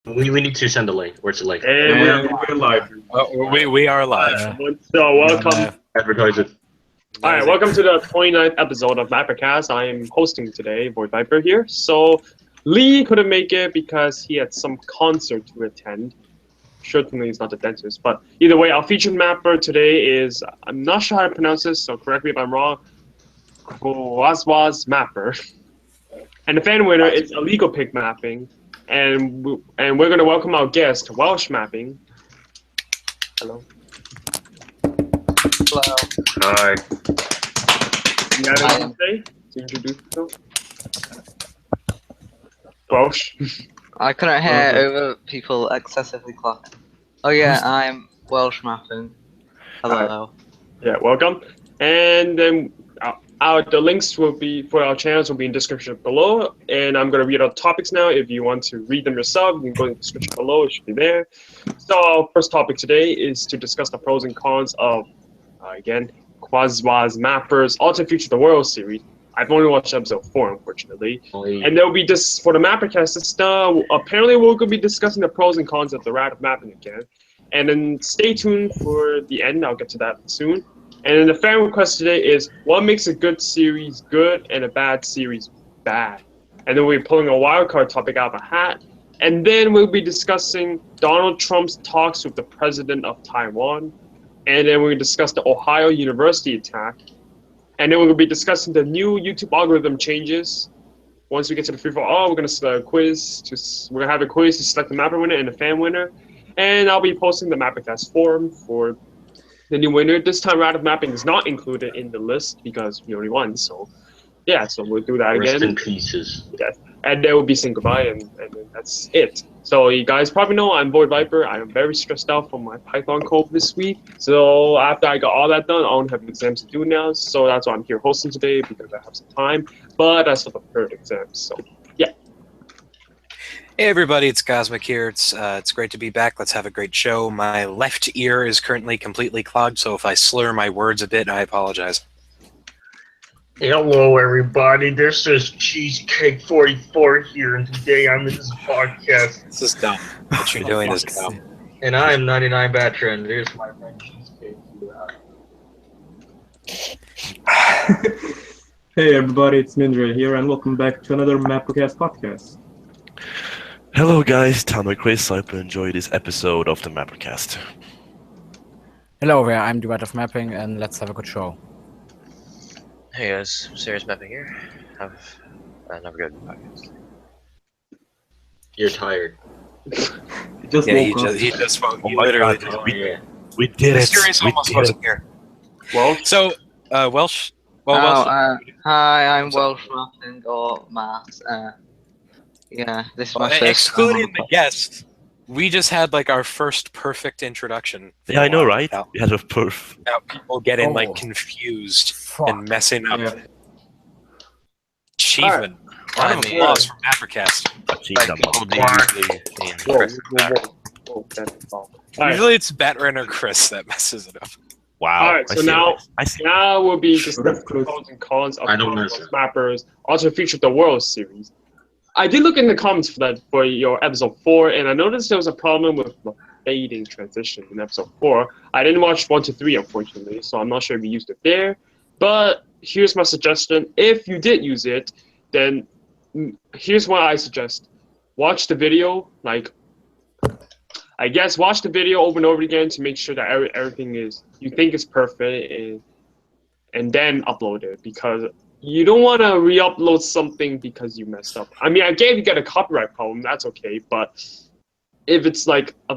We need to send a link. Where's the link? And we're live. We are live. So welcome. Advertise it. All right, welcome to the 29th episode of MapperCast. I am hosting today, Void Viper here. So Lee couldn't make it because he had some concert to attend. Certainly he's not the dentist, but either way, our featured mapper today is, I'm not sure how to pronounce this, so correct me if I'm wrong, Qazwas Mapper. And the fan winner is illegal pick mapping. And we're going to welcome our guest, Welsh mapping. Hello. Hello. Hi. You got anything to say to introduce yourself? Welsh. I couldn't hear over people excessively clapping. Oh yeah, I'm Welsh mapping. Hello. Yeah, welcome. And then the links will be for our channels will be in the description below. And I'm going to read our topics now. If you want to read them yourself, you can go in the description below. It should be there. So our first topic today is to discuss the pros and cons of, again, Qazwas Mapper's Alternate Future the World series. I've only watched episode 4, unfortunately. And there will be just for the MapperCast System. Apparently, we're going to be discussing the pros and cons of the Rat of Mapping again. And then stay tuned for the end. I'll get to that soon. And then the fan request today is what makes a good series good and a bad series bad. And then we'll be pulling a wildcard topic out of a hat. And then we'll be discussing Donald Trump's talks with the president of Taiwan. And then we'll discuss the Ohio University attack. And then we'll be discussing the new YouTube algorithm changes. Once we get to the free-for-all, we're going to have a quiz to select the mapper winner and the fan winner. And I'll be posting the MapperCast forum for the new winner. This time, Rat of Mapping is not included in the list because we only won. So, yeah, so we'll do that again. Rest in pieces. Yeah. And then we'll be saying goodbye, and then that's it. So you guys probably know I'm Void Viper. I'm very stressed out from my Python code this week. So after I got all that done, I don't have exams to do now. So that's why I'm here hosting today, because I have some time. But I still have a third exam. So yeah. Hey everybody, it's Cosmic here. It's great to be back. Let's have a great show. My left ear is currently completely clogged, so if I slur my words a bit, I apologize. Hello, everybody. This is Cheesecake44 here, and today I'm in this podcast. This is dumb. What you're doing is dumb. And I am 99 Batra, and there's my friend Cheesecake. Hey everybody, it's Mindra here, and welcome back to another MapperCast podcast. Hello guys, Chris. I hope you enjoy this episode of the MapperCast. Hello there, I'm the Rat of Mapping, and let's have a good show. Hey guys, Serious Mapping here. Have another good podcast. You're tired. He just spoke. Oh He my literally God, just we did it. Serious almost wasn't here. Well, So, Welsh. Well, Oh, Welsh. hi, I'm Welsh mapping or Matt. Yeah, this is my first Excluding time. the guest, we just had like our first perfect introduction. Yeah, I know, right? Without, We had a perf. without people getting Oh. like confused Fuck. and messing up. Yeah. Achievement. Round of applause from MapperCast. Like people do usually see in Chris Matter. Usually it's Batran or Chris that messes it up. Wow. all right. So now we'll be discussing That's the close. pros and cons of I don't Qazwas miss it. Mapper's Alternate Future the World series. I did look in the comments for your episode 4, and I noticed there was a problem with the fading transition in episode 4. I didn't watch 1 to 3, unfortunately, so I'm not sure if you used it there. But here's my suggestion: if you did use it, then here's what I suggest: watch the video, watch the video over and over again to make sure that everything you think is perfect, and then upload it, because you don't want to re-upload something because you messed up. I mean, I get if you get a copyright problem, that's okay, but if it's like a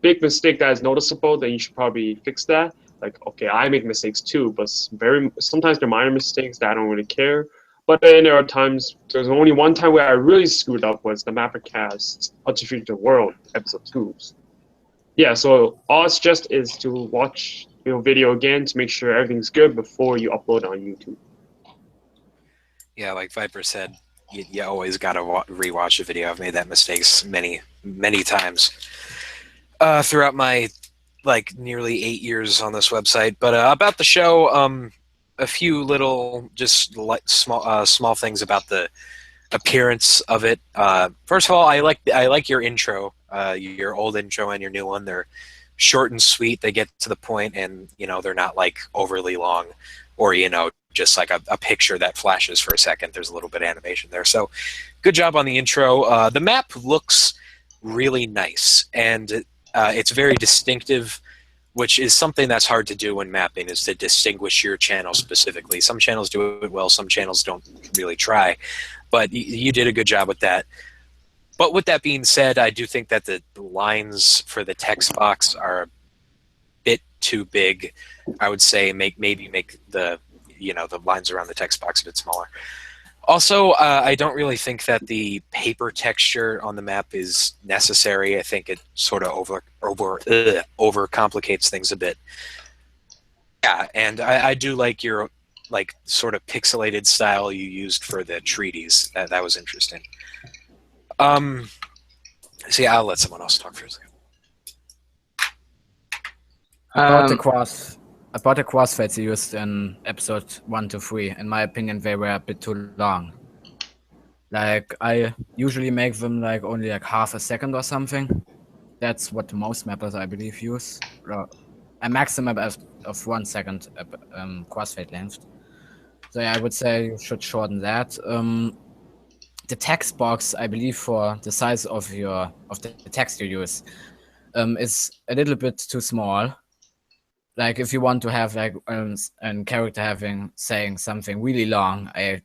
big mistake that is noticeable, then you should probably fix that. Like, okay, I make mistakes too, but sometimes they're minor mistakes that I don't really care. But then there are times, there's only one time where I really screwed up was the MapperCast Alternate Future World episode 2. Yeah, so all I suggest is to watch video again to make sure everything's good before you upload on YouTube. Yeah, like Viper said, you always gotta rewatch a video. I've made that mistakes many times throughout my nearly 8 years on this website. But about the show, a few little small things about the appearance of it. First of all, I like your intro, your old intro and your new one. They're short and sweet. They get to the point, and they're not like overly long, or just like a picture that flashes for a second. There's a little bit of animation there. So, good job on the intro. The map looks really nice, and it's very distinctive, which is something that's hard to do when mapping, is to distinguish your channel specifically. Some channels do it well, some channels don't really try, but you did a good job with that. But with that being said, I do think that the lines for the text box are a bit too big. I would say maybe make the the lines around the text box a bit smaller. Also, I don't really think that the paper texture on the map is necessary. I think it sort of overcomplicates things a bit. Yeah, and I do like your sort of pixelated style you used for the treaties. That was interesting. See, I'll let someone else talk for a second. About the crossfades used in episode 1 to 3, in my opinion, they were a bit too long. Like, I usually make them only half a second or something. That's what most mappers, I believe, use. A maximum of 1 second crossfade length. So yeah, I would say you should shorten that. The text box, I believe, for the size of the text you use, is a little bit too small. Like, if you want to have a character saying something really long, I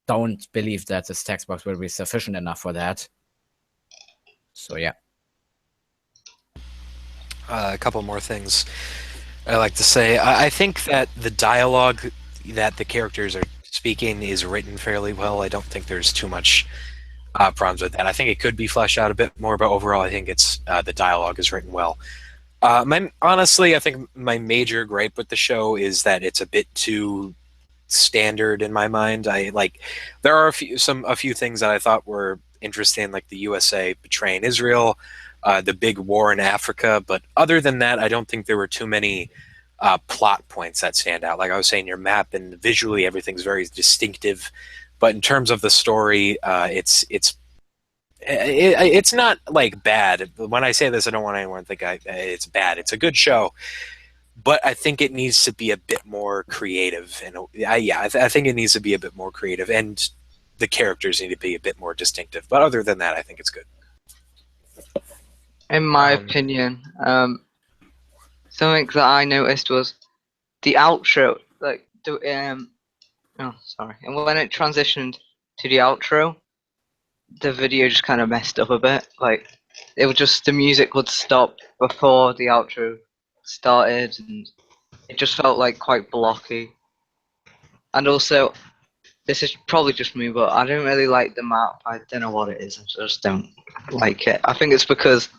don't believe that this text box will be sufficient enough for that. So yeah. A couple more things I like to say. I think that the dialogue that the characters are speaking is written fairly well. I don't think there's too much problems with that. I think it could be fleshed out a bit more, but overall I think it's the dialogue is written well. Honestly, I think my major gripe with the show is that it's a bit too standard in my mind. There are a few things that I thought were interesting, like the USA betraying Israel, the big war in Africa, but other than that, I don't think there were too many plot points that stand out. Like I was saying, your map and visually everything's very distinctive, but in terms of the story, it's not bad. When I say this, I don't want anyone to think it's bad. It's a good show, but I think it needs to be a bit more creative. And I think it needs to be a bit more creative, and the characters need to be a bit more distinctive. But other than that, I think it's good. In my opinion, something that I noticed was the outro, and when it transitioned to the outro, the video just kind of messed up a bit. It would the music would stop before the outro started, and it just felt quite blocky. And also, this is probably just me, but I don't really like the map. I don't know what it is. I just don't like it. I think it's because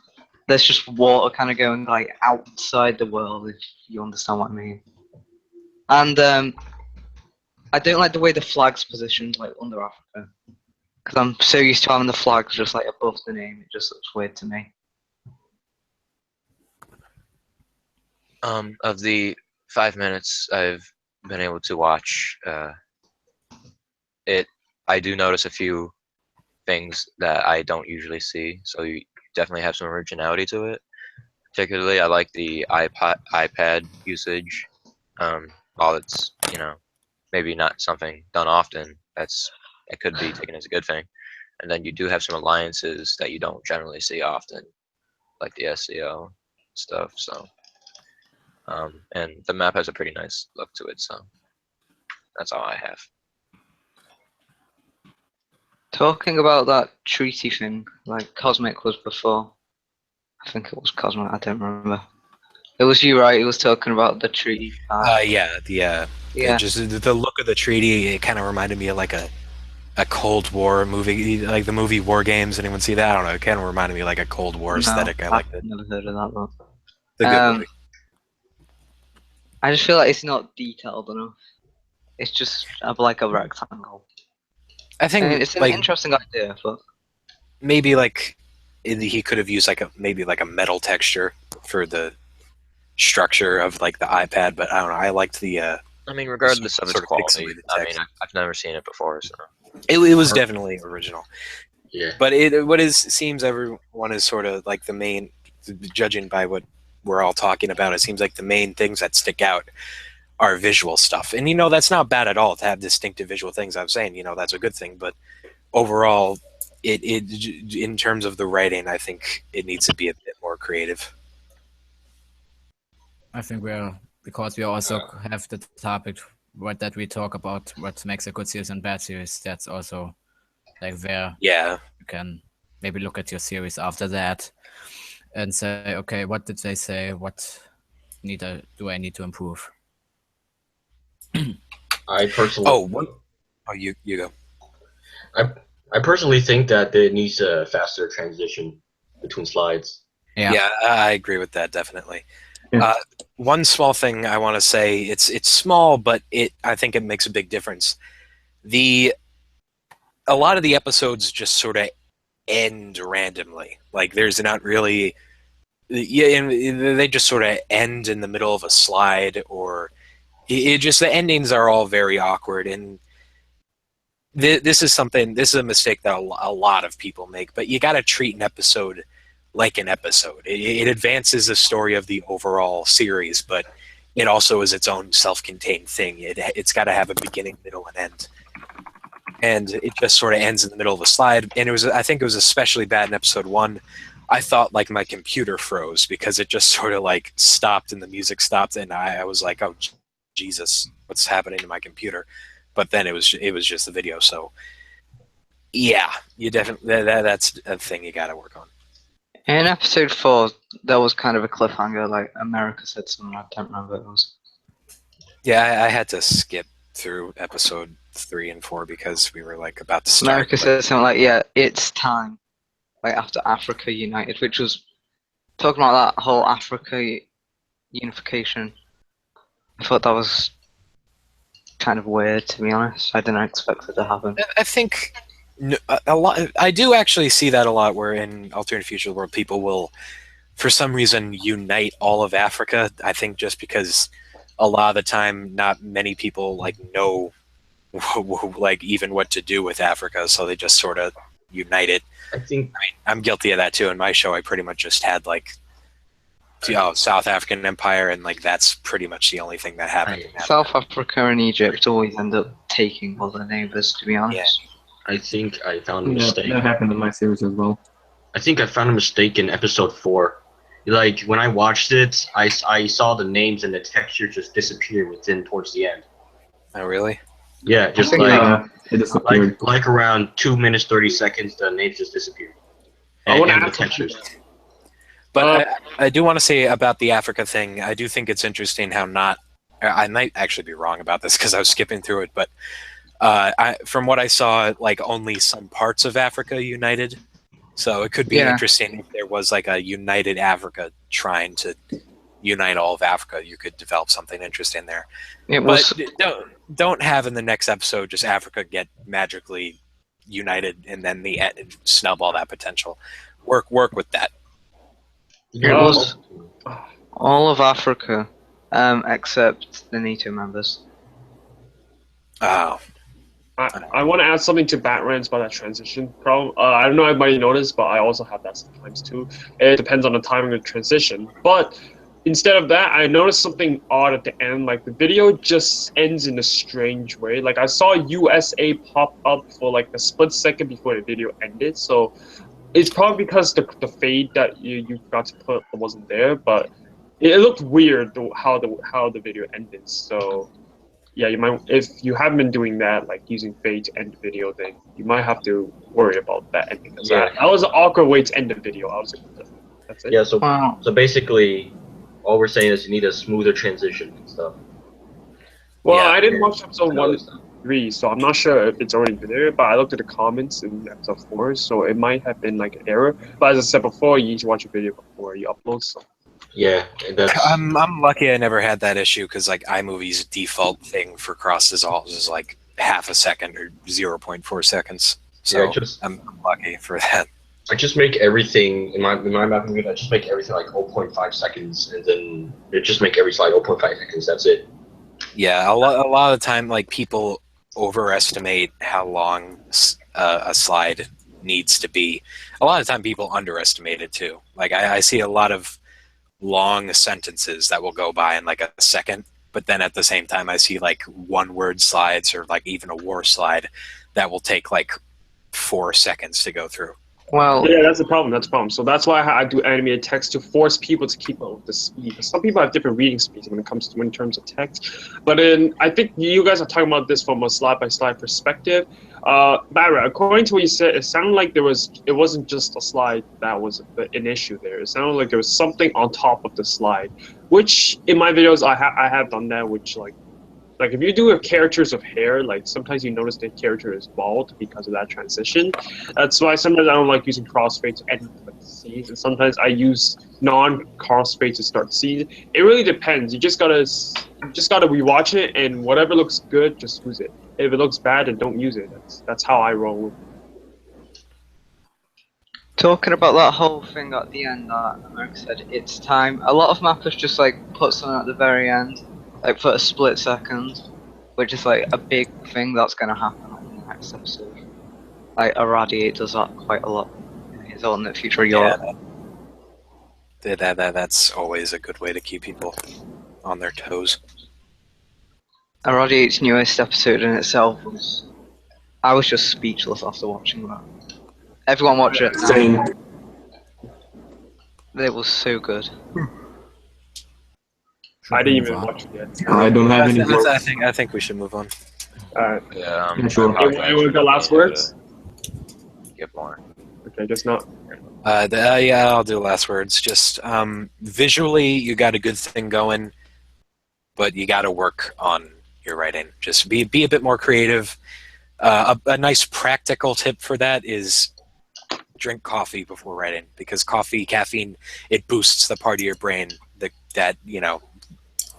there's just water kind of going outside the world, if you understand what I mean. And I don't like the way the flag's positioned under Africa, because I'm so used to having the flags just above the name. It just looks weird to me. Of the 5 minutes I've been able to watch, I do notice a few things that I don't usually see. So you definitely have some originality to it. Particularly, I like the iPad usage. While it's maybe not something done often, it could be taken as a good thing. And then you do have some alliances that you don't generally see often, like the SEO stuff. So, and the map has a pretty nice look to it. So that's all I have. Talking about that treaty thing, Cosmic was before. I think it was Cosmic, I don't remember. It was you, right? He was talking about the treaty. Yeah. Just the look of the treaty, it kind of reminded me of a Cold War movie, like the movie War Games. Anyone see that? I don't know. It kind of reminded me of a Cold War aesthetic. I liked it. Never heard of that one. It's a good movie. I just feel it's not detailed enough. It's just a rectangle. I think it's an interesting idea, but maybe he could have used maybe a metal texture for the structure of the iPad, but I don't know. I liked the. I mean, regardless of its quality, I've never seen it before, so It was definitely original. Yeah. But seems everyone is sort of like the main, judging by what we're all talking about, it seems like the main things that stick out are visual stuff. And, that's not bad at all to have distinctive visual things. I'm saying, that's a good thing. But overall, it in terms of the writing, I think it needs to be a bit more creative. I think because we also have the topic that we talk about what makes a good series and bad series. That's also like where Yeah. you can maybe look at your series after that and say, okay, what did they say? What do I need to improve? I personally. You go. I personally think that it needs a faster transition between slides. Yeah, I agree with that definitely. Yeah. One small thing I want to say, it's small, but I think it makes a big difference. A lot of the episodes just sort of end randomly. Like there's not really, and they just sort of end in the middle of a slide, or it just, the endings are all very awkward. And this is a mistake that a lot of people make. But you got to treat an episode like an episode. It advances the story of the overall series, but it also is its own self-contained thing. It's got to have a beginning, middle, and end. And it just sort of ends in the middle of a slide. And I think it was especially bad in episode 1. I thought like my computer froze because it just sort of like stopped and the music stopped, and I was like, oh Jesus, what's happening to my computer? But then it was just the video. So yeah, you definitely that's a thing you got to work on. In episode 4, there was kind of a cliffhanger, like America said something, I don't remember what it was. Yeah, I had to skip through episode 3 and 4 because we were like about to start. America said something like, yeah, it's time, like after Africa united, which was talking about that whole Africa unification. I thought that was kind of weird, to be honest. I didn't expect it to happen. I think a lot. I do actually see that a lot, where in alternate future world, people will, for some reason, unite all of Africa. I think just because a lot of the time, not many people like know, like even what to do with Africa, so they just sort of unite it. I mean, I'm guilty of that too. In my show, I pretty much just had like, South African Empire, and like that's pretty much the only thing that happened. South Africa and Egypt always end up taking all their neighbors, to be honest. Yeah. I think I found a mistake. That happened in my series as well. I think I found a mistake in episode 4. Like when I watched it, I saw the names and the texture just disappear towards the end. Oh really? Yeah, just it disappeared. like around 2 minutes 30 seconds, the names just disappeared. I want to the add textures. But I do want to say about the Africa thing, I do think it's interesting how I might actually be wrong about this because I was skipping through it, but from what I saw, like only some parts of Africa united. So it could be interesting if there was like a united Africa trying to unite all of Africa. You could develop something interesting there. But don't have in the next episode just Africa get magically united and then snub all that potential. Work with that. It was all of Africa, except the NATO members. Oh. I want to add something to Batman's about that transition problem. I don't know if anybody noticed, but I also have that sometimes too. It depends on the timing of the transition. But instead of that, I noticed something odd at the end. Like the video just ends in a strange way. Like I saw USA pop up for like a split second before the video ended. So it's probably because the fade that you forgot to put wasn't there. But it looked weird how the video ended. So. Yeah, you might, if you haven't been doing that, like using fade to end the video, then you might have to worry about that ending. That was an awkward way to end the video. That's it. Yeah, so basically, all we're saying is you need a smoother transition and stuff. Well, I didn't watch episode 1 and 3, so I'm not sure if it's already there, but I looked at the comments in episode 4, so it might have been like an error. But as I said before, you need to watch a video before you upload, so. Yeah, I'm lucky I never had that issue because like iMovie's default thing for cross dissolves is like half a second or 0.4 seconds. So I'm lucky for that. I just make everything in my mapping video. I just make everything like 0.5 seconds, and then it just make every slide 0.5 seconds. That's it. Yeah, a lot of the time, like people overestimate how long a slide needs to be. A lot of time people underestimate it too. Like I see a lot of long sentences that will go by in like a second, but then at the same time I see like one word slides or like even a war slide that will take like 4 seconds to go through. Well, Yeah, that's the problem. That's the problem. So that's why I do animated text to force people to keep up with the speed. Because some people have different reading speeds when it comes to in terms of text. But I think you guys are talking about this from a slide-by-slide perspective. Barra, according to what you said, it sounded like it wasn't just a slide that was an issue there. It sounded like there was something on top of the slide, which in my videos I have done that, which like if you do characters of hair, like sometimes you notice the character is bald because of that transition. That's why sometimes I don't like using crossfade to edit like scenes, and sometimes I use non-crossfade to start scenes. It really depends. You just gotta rewatch it, and whatever looks good, just use it. If it looks bad, then don't use it. That's how I roll. talking about that whole thing at the end that America said, it's time. A lot of mappers just like put something at the very end, like for a split second, which is like a big thing that's gonna happen in the next episode. Like Irradiate does that quite a lot in his alternate future Europe. That's always a good way to keep people on their toes. Irradiate's newest episode in itself was... I was just speechless after watching that. Everyone watch it. Same. It was so good. I didn't even watch it yet. I don't have any. I think we should move on. Alright. Yeah, Sure. Anyone got last words? Get more. Okay, just not. Yeah, I'll do last words. Just visually, you got a good thing going, but you got to work on your writing. Just be a bit more creative. A nice practical tip for that is drink coffee before writing, because caffeine, it boosts the part of your brain that that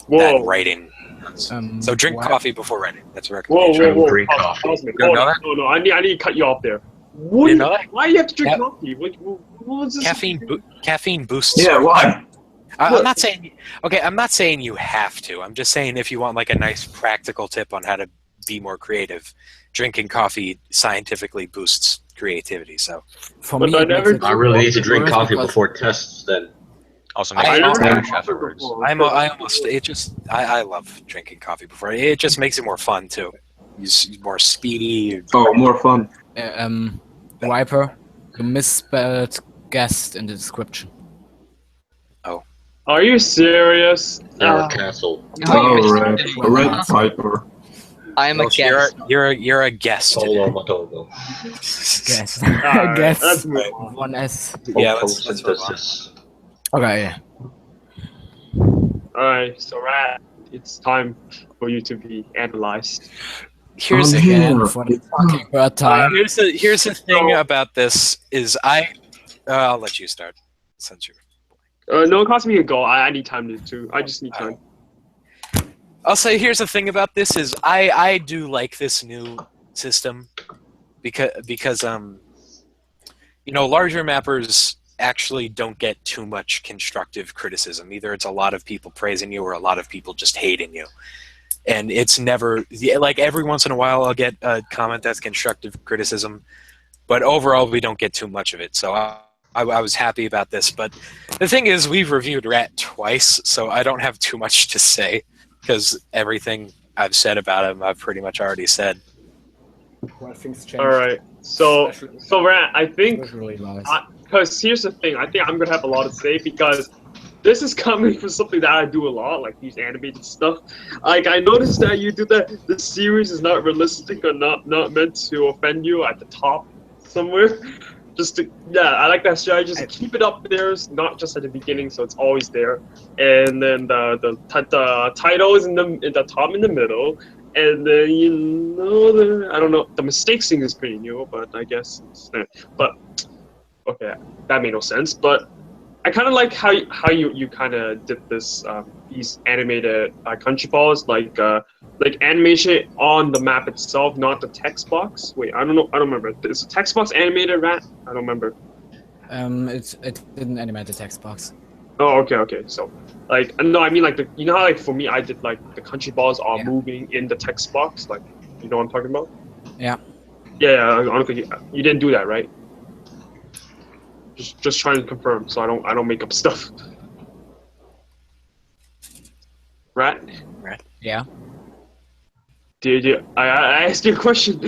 writing. So drink coffee before writing. That's a recommendation. Whoa. Drink coffee. No, I need to cut you off there. What You know that? Why do you have to drink coffee? What was this? Caffeine boosts. Yeah, why? I'm not saying. Okay, I'm not saying you have to. I'm just saying if you want like a nice practical tip on how to be more creative, drinking coffee scientifically boosts creativity. So For But me, I it makes never- it I really need to drink worse coffee because- before tests then. Also, I make sure never you had trash afterwards. I love drinking coffee before. It just makes it more fun too. It's more speedy. Oh, more fun. Viper, you misspelled guest in the description. Are you serious? Or castle. Oh, right. A red viper. I am a guest. You're a guest. Solo Matogo. Guest. Alright, guest. let's move on. One S. Yeah, let's move on. Photosynthesis. Okay, yeah. Alright, so Rat, it's time for you to be analyzed. Here's I'm the here. Again, for the fucking third time. here's the thing about this is I'll let you start since you're. No, it costs me a goal. I need time to. I just need time. I'll say here's the thing about this is I do like this new system because larger mappers actually don't get too much constructive criticism. Either it's a lot of people praising you or a lot of people just hating you. And it's never like every once in a while I'll get a comment that's constructive criticism, but overall we don't get too much of it. So I was happy about this. But the thing is, we've reviewed Rat twice, so I don't have too much to say because everything I've said about him I've pretty much already said. Well, things change. Alright, so Rat, I think Visually wise. because here's the thing, I think I'm gonna have a lot to say because this is coming from something that I do a lot, like these animated stuff. Like I noticed that you do that. The series is not realistic or not meant to offend you at the top somewhere. I like that strategy. Just keep it up there, not just at the beginning, so it's always there. And then the title is in the top in the middle, and then I don't know. The mistakes thing is pretty new, but I guess but okay, that made no sense. But I kind of like how you kind of did this these animated country balls, like animation on the map itself, not the text box. Wait, I don't remember. Is the text box animated, Rat? I don't remember. It didn't animate the text box. Oh, okay. So, no, I mean like how like for me I did like the country balls are moving in the text box, like You know what I'm talking about? Yeah. Yeah, honestly, you didn't do that, right? Just trying to confirm, so I don't make up stuff. Right? Yeah. I asked you a question.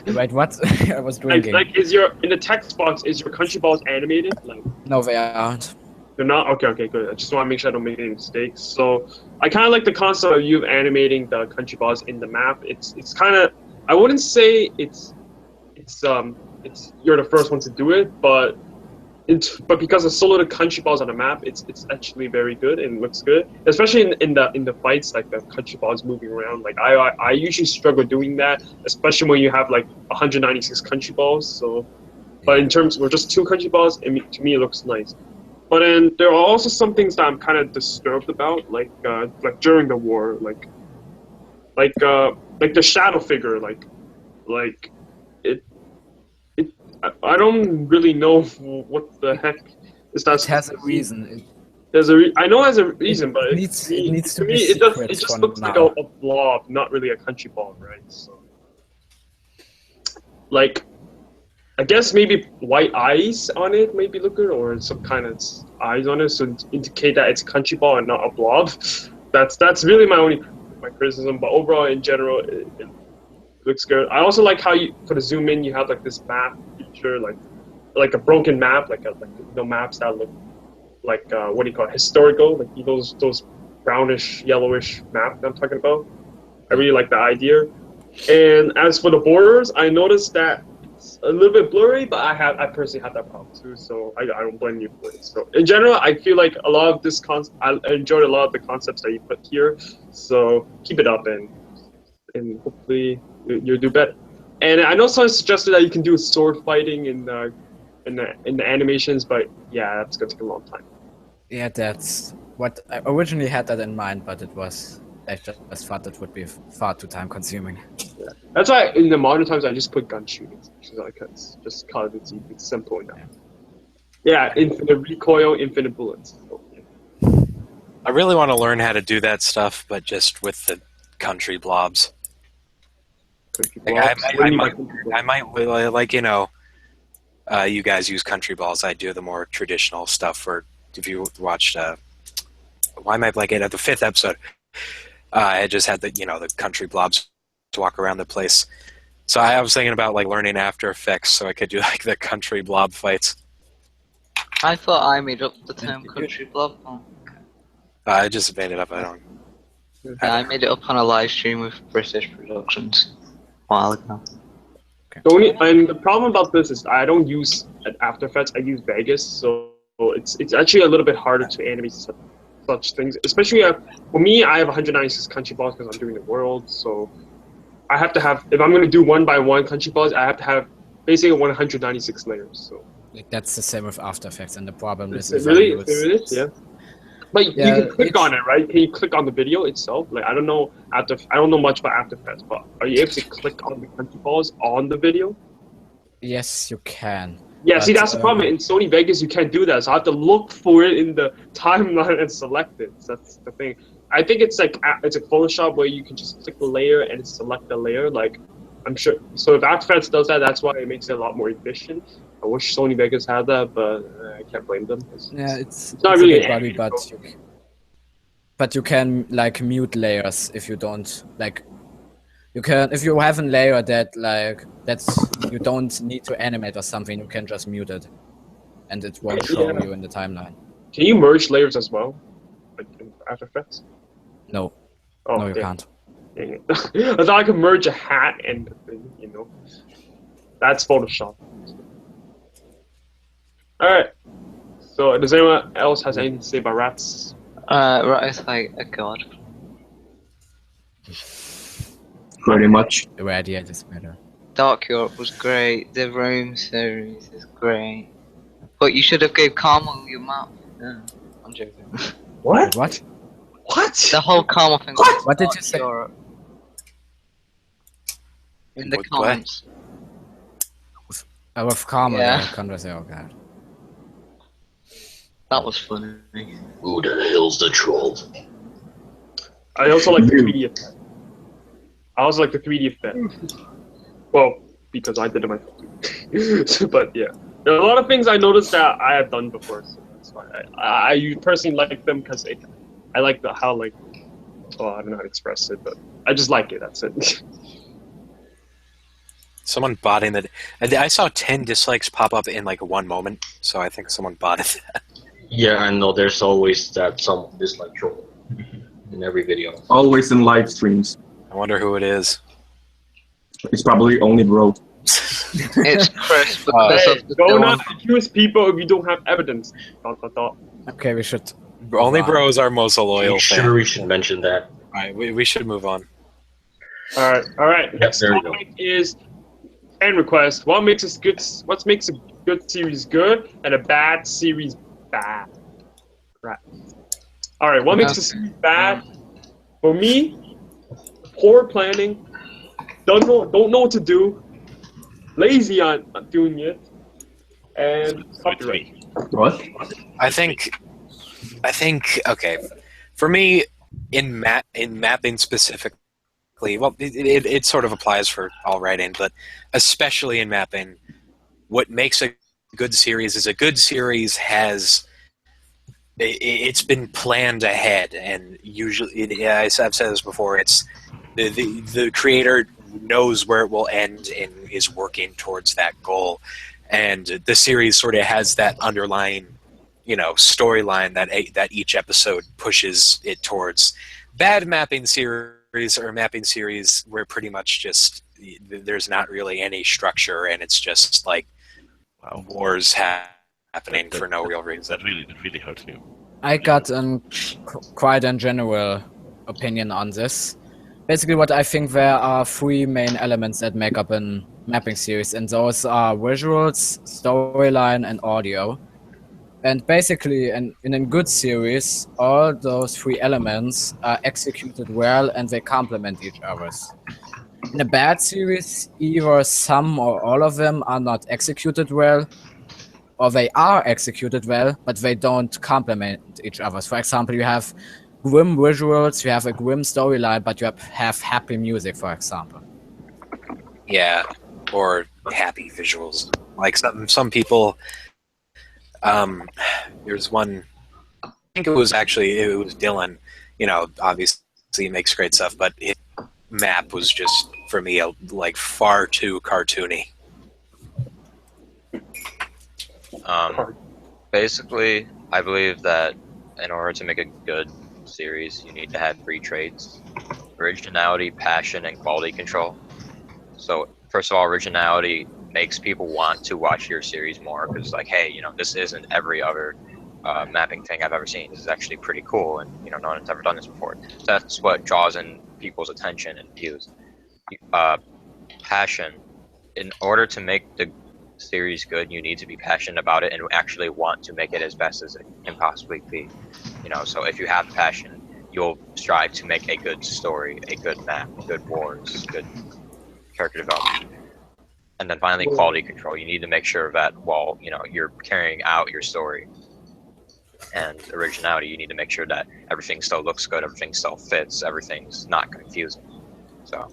Wait, what? I was drinking. like, is your in the text box? Is your country balls animated? Like, No, they aren't. they're not. Okay, good. I just want to make sure I don't make any mistakes. So I kind of like the concept of you animating the country balls in the map. It's kind of, I wouldn't say it's you're the first one to do it, but because there's so little country balls on the map, it's actually very good and looks good, especially in the fights, like the country balls moving around. Like I usually struggle doing that, especially when you have like 196 country balls. So, but in terms of just 2 country balls, to me it looks nice. But then there are also some things that I'm kind of disturbed about, like during the war, like the shadow figure, like it. I don't really know what the heck is that. It has a reason. I know it has a reason, but it needs to be it secret just for looks like now. a blob, not really a country ball, right? So, like, I guess maybe white eyes on it maybe look good, or some kind of eyes on it, so to indicate that it's a country ball and not a blob. That's really my criticism, but overall in general it looks good. I also like how you for the zoom in you have like this map feature, like a broken map, like maps that look like what do you call it, historical, like those brownish yellowish map that I'm talking about. I really like the idea. And as for the borders, I noticed that it's a little bit blurry, but I personally have that problem too, so I don't blame you for it. So in general, I feel like a lot of this I enjoyed a lot of the concepts that you put here. So keep it up and hopefully you'll do better. And I know someone suggested that you can do sword fighting in the animations, but yeah, that's gonna take a long time. Yeah, that's what I originally had that in mind, but I just thought it would be far too time consuming. Yeah. That's why in the modern times I just put gun shooting, because just cause it's simple enough. Yeah, infinite recoil, infinite bullets. So, yeah. I really want to learn how to do that stuff, but just with the country blobs. Like, I might like, you know, you guys use country balls. I do the more traditional stuff. Or if you watched, why am I blanking at the 5th episode? I just had the country blobs to walk around the place. So I was thinking about like learning After Effects so I could do like the country blob fights. I thought I made up the term country blob. Oh. I just made it up. I don't. Yeah, I made it up on a live stream with British Productions a while ago. And the problem about this is I don't use After Effects. I use Vegas, so it's actually a little bit harder to animate such things. Especially for me, I have 196 country balls because I'm doing the world. So I have to have, if I'm going to do 1 by 1 country balls, I have to have basically 196 layers. So that's the same with After Effects, and the problem is really, yeah. But yeah, you can click on it, right? Can you click on the video itself? Like I don't know much about After Effects, but are you able to click on the country balls on the video? Yes, you can. Yeah, see, that's the problem. In Sony Vegas, you can't do that. So I have to look for it in the timeline and select it. So that's the thing. I think it's like it's a Photoshop where you can just click the layer and select the layer. Like I'm sure. So if After Effects does that, that's why it makes it a lot more efficient. I wish Sony Vegas had that, but I can't blame them. Yeah, it's not really a bit buggy, but you can like mute layers if you don't like. You can, if you have a layer that you don't need to animate or something, you can just mute it, and it won't show you in the timeline. Can you merge layers as well, like in After Effects? No. Oh, no, you can't. I thought I could merge a hat and the thing, That's Photoshop. All right. So, does anyone else has anything to say about rats? Rats like a god. Pretty much. The idea is better. Dark Europe was great. The Rome series is great. But you should have gave Carmel your map. Yeah, I'm joking. What? What? What? The whole Carmel thing. What did you say? Europe. In the comments. With Carmel, yeah. Oh god. That was funny. Who the hell's the troll? I also like the 3D effect. I was like the 3D fan. Well, because I did it myself. But yeah, there are a lot of things I noticed that I have done before. So that's why I personally like them because I like how like, oh, I don't know how to express it, but I just like it. That's it. Someone botting that. I saw 10 dislikes pop up in like one moment, so I think someone botted that. Yeah, I know. There's always that some dislike troll in every video. Always in live streams. I wonder who it is. It's probably only bro. It's Chris because Hey, of the don't film. not accuse people if you don't have evidence. Dot, dot, dot. Okay, we should. Only Wow. bros are most loyal. Sure, we should mention that. Alright, we should move on. All right. Next there we go. topic is fan request. What makes a good series good and a bad series bad? Right. All right. What makes a series bad? For me, poor planning. Don't know what to do. Lazy on doing it, and copyright. What? I think okay. For me, in mapping specifically, well, it sort of applies for all writing, but especially in mapping, what makes a good series is a good series has it's been planned ahead, and usually, I've said this before. It's the creator knows where it will end and is working towards that goal, and the series sort of has that underlying, storyline that each episode pushes it towards. Bad mapping series or mapping series where pretty much just there's not really any structure, and it's just like wars happening for no real reason. That really hurts me. I got quite a general opinion on this. Basically, what I think there are three main elements that make up a mapping series, and those are visuals, storyline, and audio. And basically, in a good series, all those three elements are executed well and they complement each other. In a bad series, either some or all of them are not executed well, or they are executed well, but they don't complement each other. For example, you have grim visuals, you have a grim storyline, but you have happy music, for example. Yeah, or happy visuals. Like some people. There's one. I think it was Dylan. Obviously he makes great stuff, but his map was just for me like far too cartoony. Basically, I believe that in order to make a good series, you need to have three traits: originality, passion, and quality control. So, first of all, originality makes people want to watch your series more because, like, hey, this isn't every other mapping thing I've ever seen. This is actually pretty cool, and no one's ever done this before. So that's what draws in people's attention and views. Passion. In order to make the series good, you need to be passionate about it and actually want to make it as best as it can possibly be. So if you have passion, you'll strive to make a good story, a good map, good wars, good character development. And then finally, quality control. You need to make sure that while you're carrying out your story and originality, you need to make sure that everything still looks good, everything still fits, everything's not confusing. So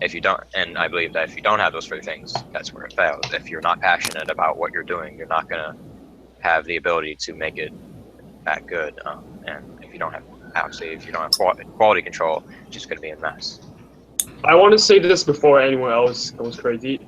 if you don't, and I believe that if you don't have those three things, that's where it fails. If you're not passionate about what you're doing, you're not gonna have the ability to make it that good. And if you don't have quality control, it's just gonna be a mess. I want to say this before anyone else goes crazy.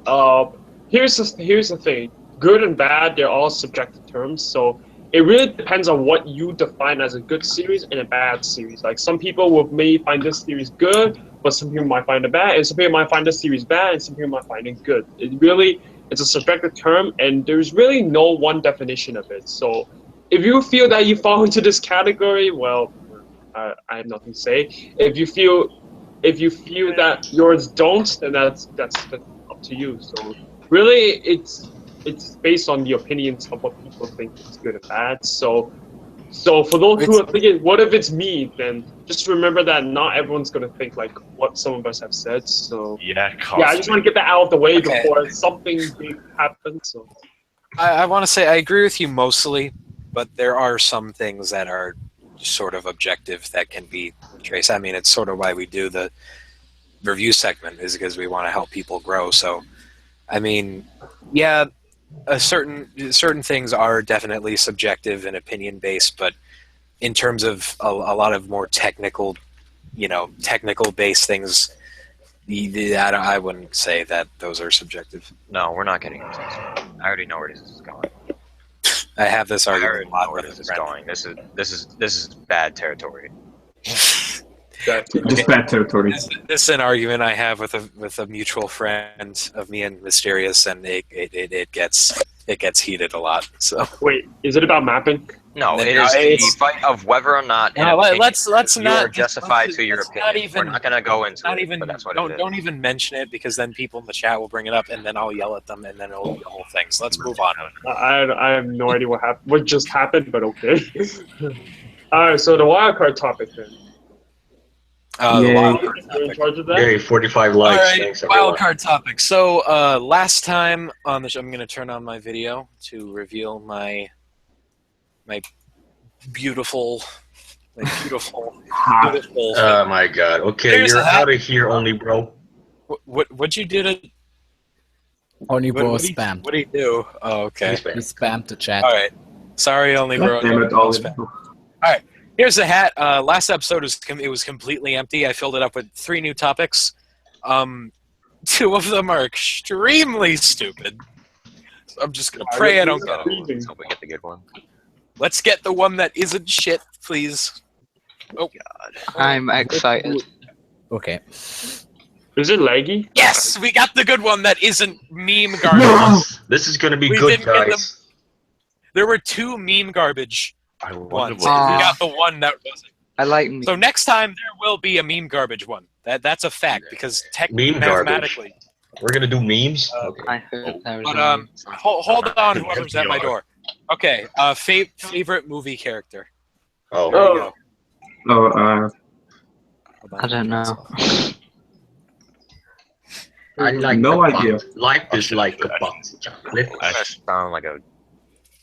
Here's the thing. Good and bad, they're all subjective terms. So it really depends on what you define as a good series and a bad series. Like some people may find this series good, but some people might find it bad, and some people might find this series bad, and some people might find it good. It's a subjective term, and there's really no one definition of it. So if you feel that you fall into this category, well, I have nothing to say. If you feel that yours don't, then that's up to you. So really, it's based on the opinions of what people think is good and bad. So for those who are thinking, what if it's me? Then just remember that not everyone's gonna think like what some of us have said. So Yeah, I just want to get that out of the way Okay. before something big happens. So I want to say I agree with you mostly, but there are some things that are sort of objective that can be traced. I mean, it's sort of why we do the review segment is because we want to help people grow. So, I mean, yeah, certain things are definitely subjective and opinion based, but in terms of a lot of more technical, technical based things, I wouldn't say that those are subjective. No, we're not getting into this. I already know where this is going. I have this I argument already a lot know where with this a is friend. going. This is bad territory. Just bad territory. This is an argument I have with a mutual friend of me and Mysterious, and it gets heated a lot. So Wait, is it about mapping? No, No, it is the it's- fight of whether or not No, let's you not. are justified to your let's opinion. not even- We're not going to go into Not it, even but that's what don't it is. don't even mention it, because then people in the chat will bring it up, and then I'll yell at them, and then it'll be the whole thing. So let's move on. I have no idea what just happened, but okay. Alright, so the wildcard topic then. The Yay. wild You're card in topic. charge of that? Yay, 45 All likes. right, Thanks, everyone. wild card topic. So last time on the show, I'm going to turn on my video to reveal my beautiful, beautiful. Oh my god. Okay, There's you're a hat. out of here only, bro. What'd you do to? Only bro What do spammed. you do? Oh, okay. He spammed the chat. All right. Sorry, only bro. Damn it, Ollie. Here's the hat. Last episode it was completely empty. I filled it up with 3 new topics. 2 of them are extremely stupid. So I'm just gonna pray I don't get them. Let's hope we get the good one. Let's get the one that isn't shit, please. Oh I'm excited. Okay. Is it laggy? yes, we got the good one that isn't meme garbage. This is gonna be We good, didn't get guys. There were 2 meme garbage I wonder ones. what We it is. got the one that wasn't. I like me. So next time there will be a meme garbage one. That's a fact, because Meme garbage. mathematically. We're gonna do memes? Okay. I heard there was But a meme. hold on, whoever's at my door. Okay, favorite movie character. Oh. There you Oh. go. Oh, I don't know. I like No the idea. box. Life is like a box of chocolate. I sound like a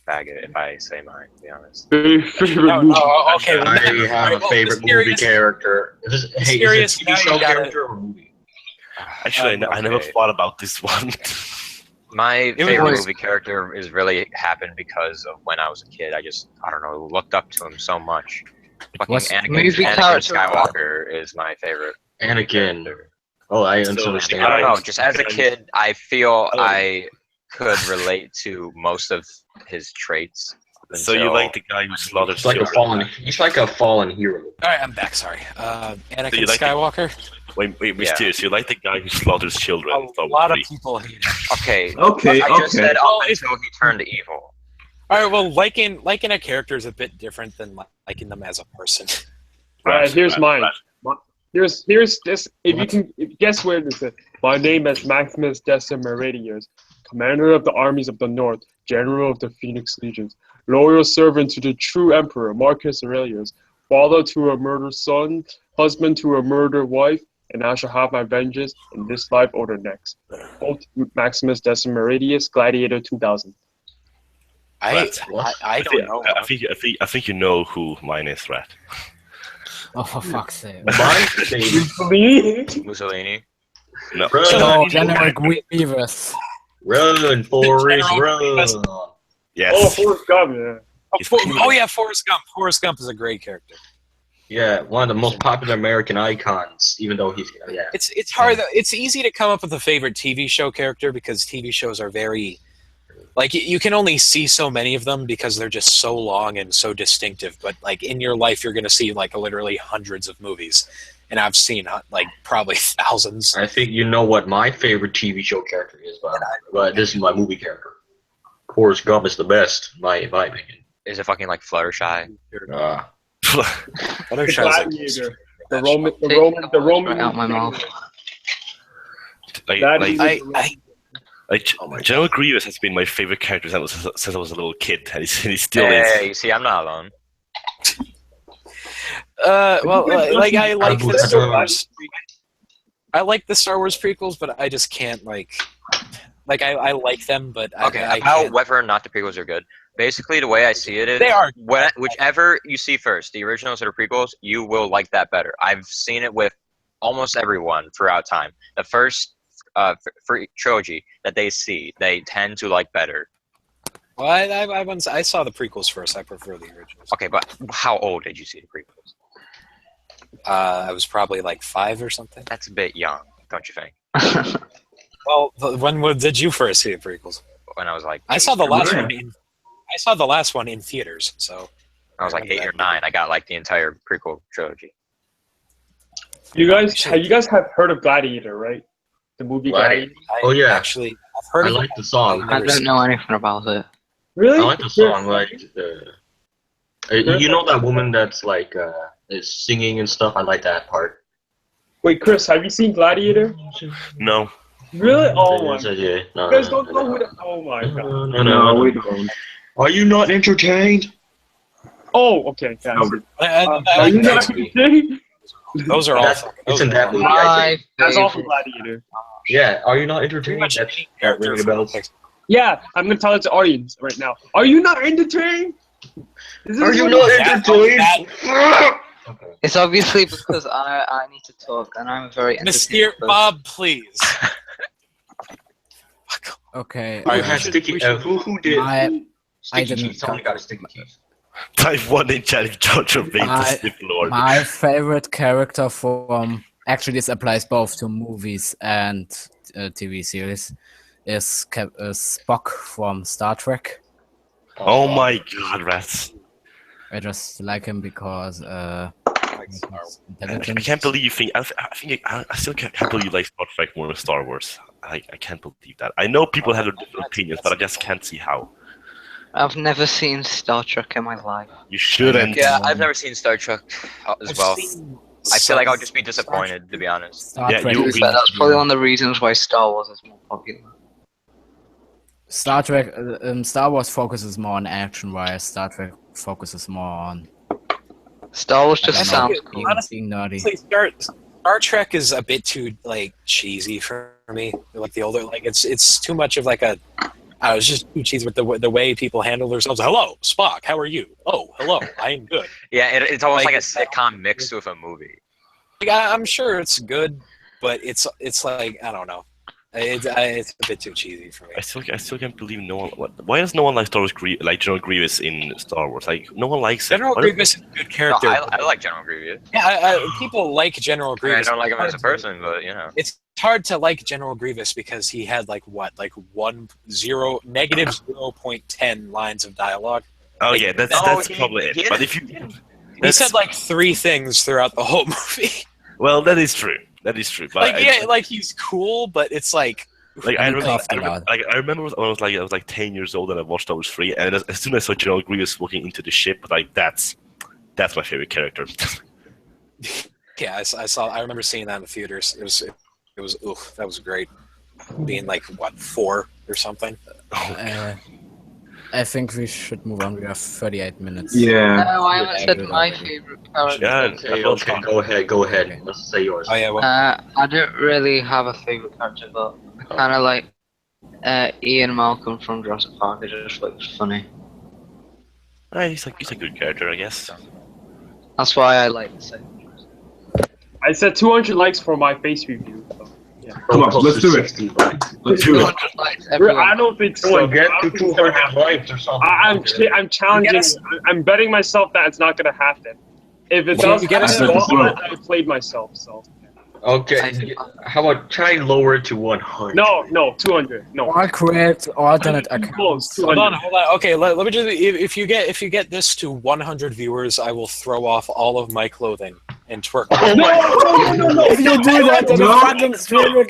faggot if I say mine, to be honest. Favorite No, movie. okay. I have a favorite movie character. Hey, is it a Mysterious, TV now show you gotta- character or movie? Actually, I never Okay. thought about this one. My was- favorite movie character is really happened because of when I was a kid. I don't know, looked up to him so much. Fucking was- Movie Anakin character. Skywalker is my favorite. Anakin. Oh, I understand. I don't know, Nice. just as a kid, I feel I could relate to most of his traits. So you until- like the guy who slaughters He's like a children? fallen. He's like a fallen hero. All right, I'm back. Sorry. Anakin you like it? Skywalker. Wait, Mysterious, you like the guy who slaughters children? A lot of people hate him. Okay, Okay, I just okay. said Well, up until he turned evil. All right. Well, liking a character is a bit different than liking them as a person. Alright, here's Right, mine. Here's this. If you guess where this is. My name is Maximus Decimeridius, Commander of the Armies of the North, General of the Phoenix Legions, loyal servant to the true Emperor Marcus Aurelius, father to a murdered son, husband to a murdered wife, and I shall have my vengeance in this life or the next. Quote Maximus Decimeridius, Gladiator 2000. I I don't know. I think you know who mine is, right? Oh, for fuck's sake. Mine, baby. Mussolini. No. Run, Oh, General Grievous. run, Forrest, run. Yes. Oh, Forrest Gump, yeah. Oh yeah, Forrest Gump. Forrest Gump is a great character. Yeah, one of the most popular American icons. Even though he's It's hard. It's easy to come up with a favorite TV show character because TV shows are very, like, you can only see so many of them because they're just so long and so distinctive. But like in your life, you're gonna see like literally hundreds of movies, and I've seen like probably thousands. I think you know what my favorite TV show character is, but this is my movie character. Forrest Gump is the best, in my opinion. Is it fucking like Fluttershy? Other The shows like Gladiator. The Take Roman. right out my mouth. like, That like, is- like General Grievous has been my favorite character since I was a little kid, and he still Hey, is. you see, I'm not alone. well, like I like the That's Star what Wars. I like the Star Wars prequels, but I just can't like I like them, but Okay, I about can't. whether or not the prequels are good. Basically, the way I see it is, They are. whichever you see first, the originals or the prequels, you will like that better. I've seen it with almost everyone throughout time. The first trilogy that they see, they tend to like better. Well, I saw the prequels first. I prefer the originals. Okay, but how old did you see the prequels? I was probably like 5 or something. That's a bit young, don't you think? Well, when did you first see the prequels? When I was like, I saw the last one. I saw the last one in theaters. So I was like 8 or 9. I got like the entire prequel trilogy. Have you guys have heard of Gladiator, right? The movie Gladiator. Oh yeah, actually, I've heard. I like the song. I don't know anything about it. Really? I like the song. Like, you know that woman that's like is singing and stuff. I like that part. Wait, Chris, have you seen Gladiator? No. Really? Oh my! Yeah. No, You guys don't know who? Oh my god! No, we don't. Are you not entertained? Oh, okay. Yeah, No. are you not entertained? Those are all. It's in that movie. I My think. That's all from favorite. Gladiator. Yeah. Are you not entertained? Pretty much That's any that ringing character bells. Yeah, I'm gonna tell it to audience right now. Are you not entertained? Are you not entertained? Okay. It's obviously because I need to talk, and I'm a very Mr. entertaining Bob, please. Okay. Who has sticky? Who did? I Sticky didn't. keys. Someone got a sticky keys. Type 1 in chat George of My- Sith Lord. My favorite character from actually this applies both to movies and TV series is Spock from Star Trek. Oh my god, rats. I just like him because he's I intelligent. can't believe you think. I still can't believe you like Star Trek more than Star Wars. I can't believe that. I know people have their different opinions, but I just can't see how. I've never seen Star Trek in my life. You shouldn't. Yeah, I've never seen Star Trek as well. I feel like I'll just be disappointed, to be honest. Star Yeah, Trek you'll is be- That's probably one of the reasons why Star Wars is more popular. Star Trek. Star Wars focuses more on action, while Star Trek focuses more on Star Wars I don't just know, sounds being, cool. being nerdy. Honestly, Star Trek is a bit too like cheesy for me. Like the older, like it's too much of like a. I was just too cheesy with the way people handle themselves. Hello, Spock. How are you? Oh, hello. I am good. Yeah, it's almost like a Like- sitcom mixed with a movie. Like, I'm sure it's good, but it's like I don't know. It's a bit too cheesy for me. I still can't believe no one. Why does no one like like General Grievous in Star Wars? Like no one likes General it. Grievous is a good No, character. I like General Grievous. Yeah, people like General I mean, I Grievous. don't like him as a person, but you know. It's hard to like General Grievous because he had like negative 0.10 lines of dialogue. Oh yeah, that's No, probably he- it. But if you, He that's- said like 3 things throughout the whole movie. well, that is true. That is true. But Like yeah, like he's cool, but it's like like I He remember, coughed a lot. I remember when I was like 10 years old and I watched those 3, and as soon as I saw General Grievous walking into the ship, like that's my favorite character. yeah, I remember seeing that in the theaters. It was oof, that was great. Being like what 4 or something. I think we should move on. We have 38 minutes. Yeah. No, I haven't said my favorite character. Yeah, Okay. Go ahead. Let's say yours. Oh yeah, well, I don't really have a favorite character, but I kind of like Ian Malcolm from Jurassic Park. It just looks funny. He's a good character, I guess. That's why I like to say. I said 200 likes for my face review. So, yeah. Come on, let's do it. Let's do it. I don't think So get to 200 likes or something. I'm challenging. I'm betting myself that it's not gonna happen. If it Well, does, you get us I played myself. So Okay. How about try lower it to 100? no, 200. No. Or create alternate Close, accounts. 200. hold on. Okay, let me just. If you get this to 100 viewers, I will throw off all of my clothing and twerk. Oh my god. No. If you do that, then No. the fucking stream will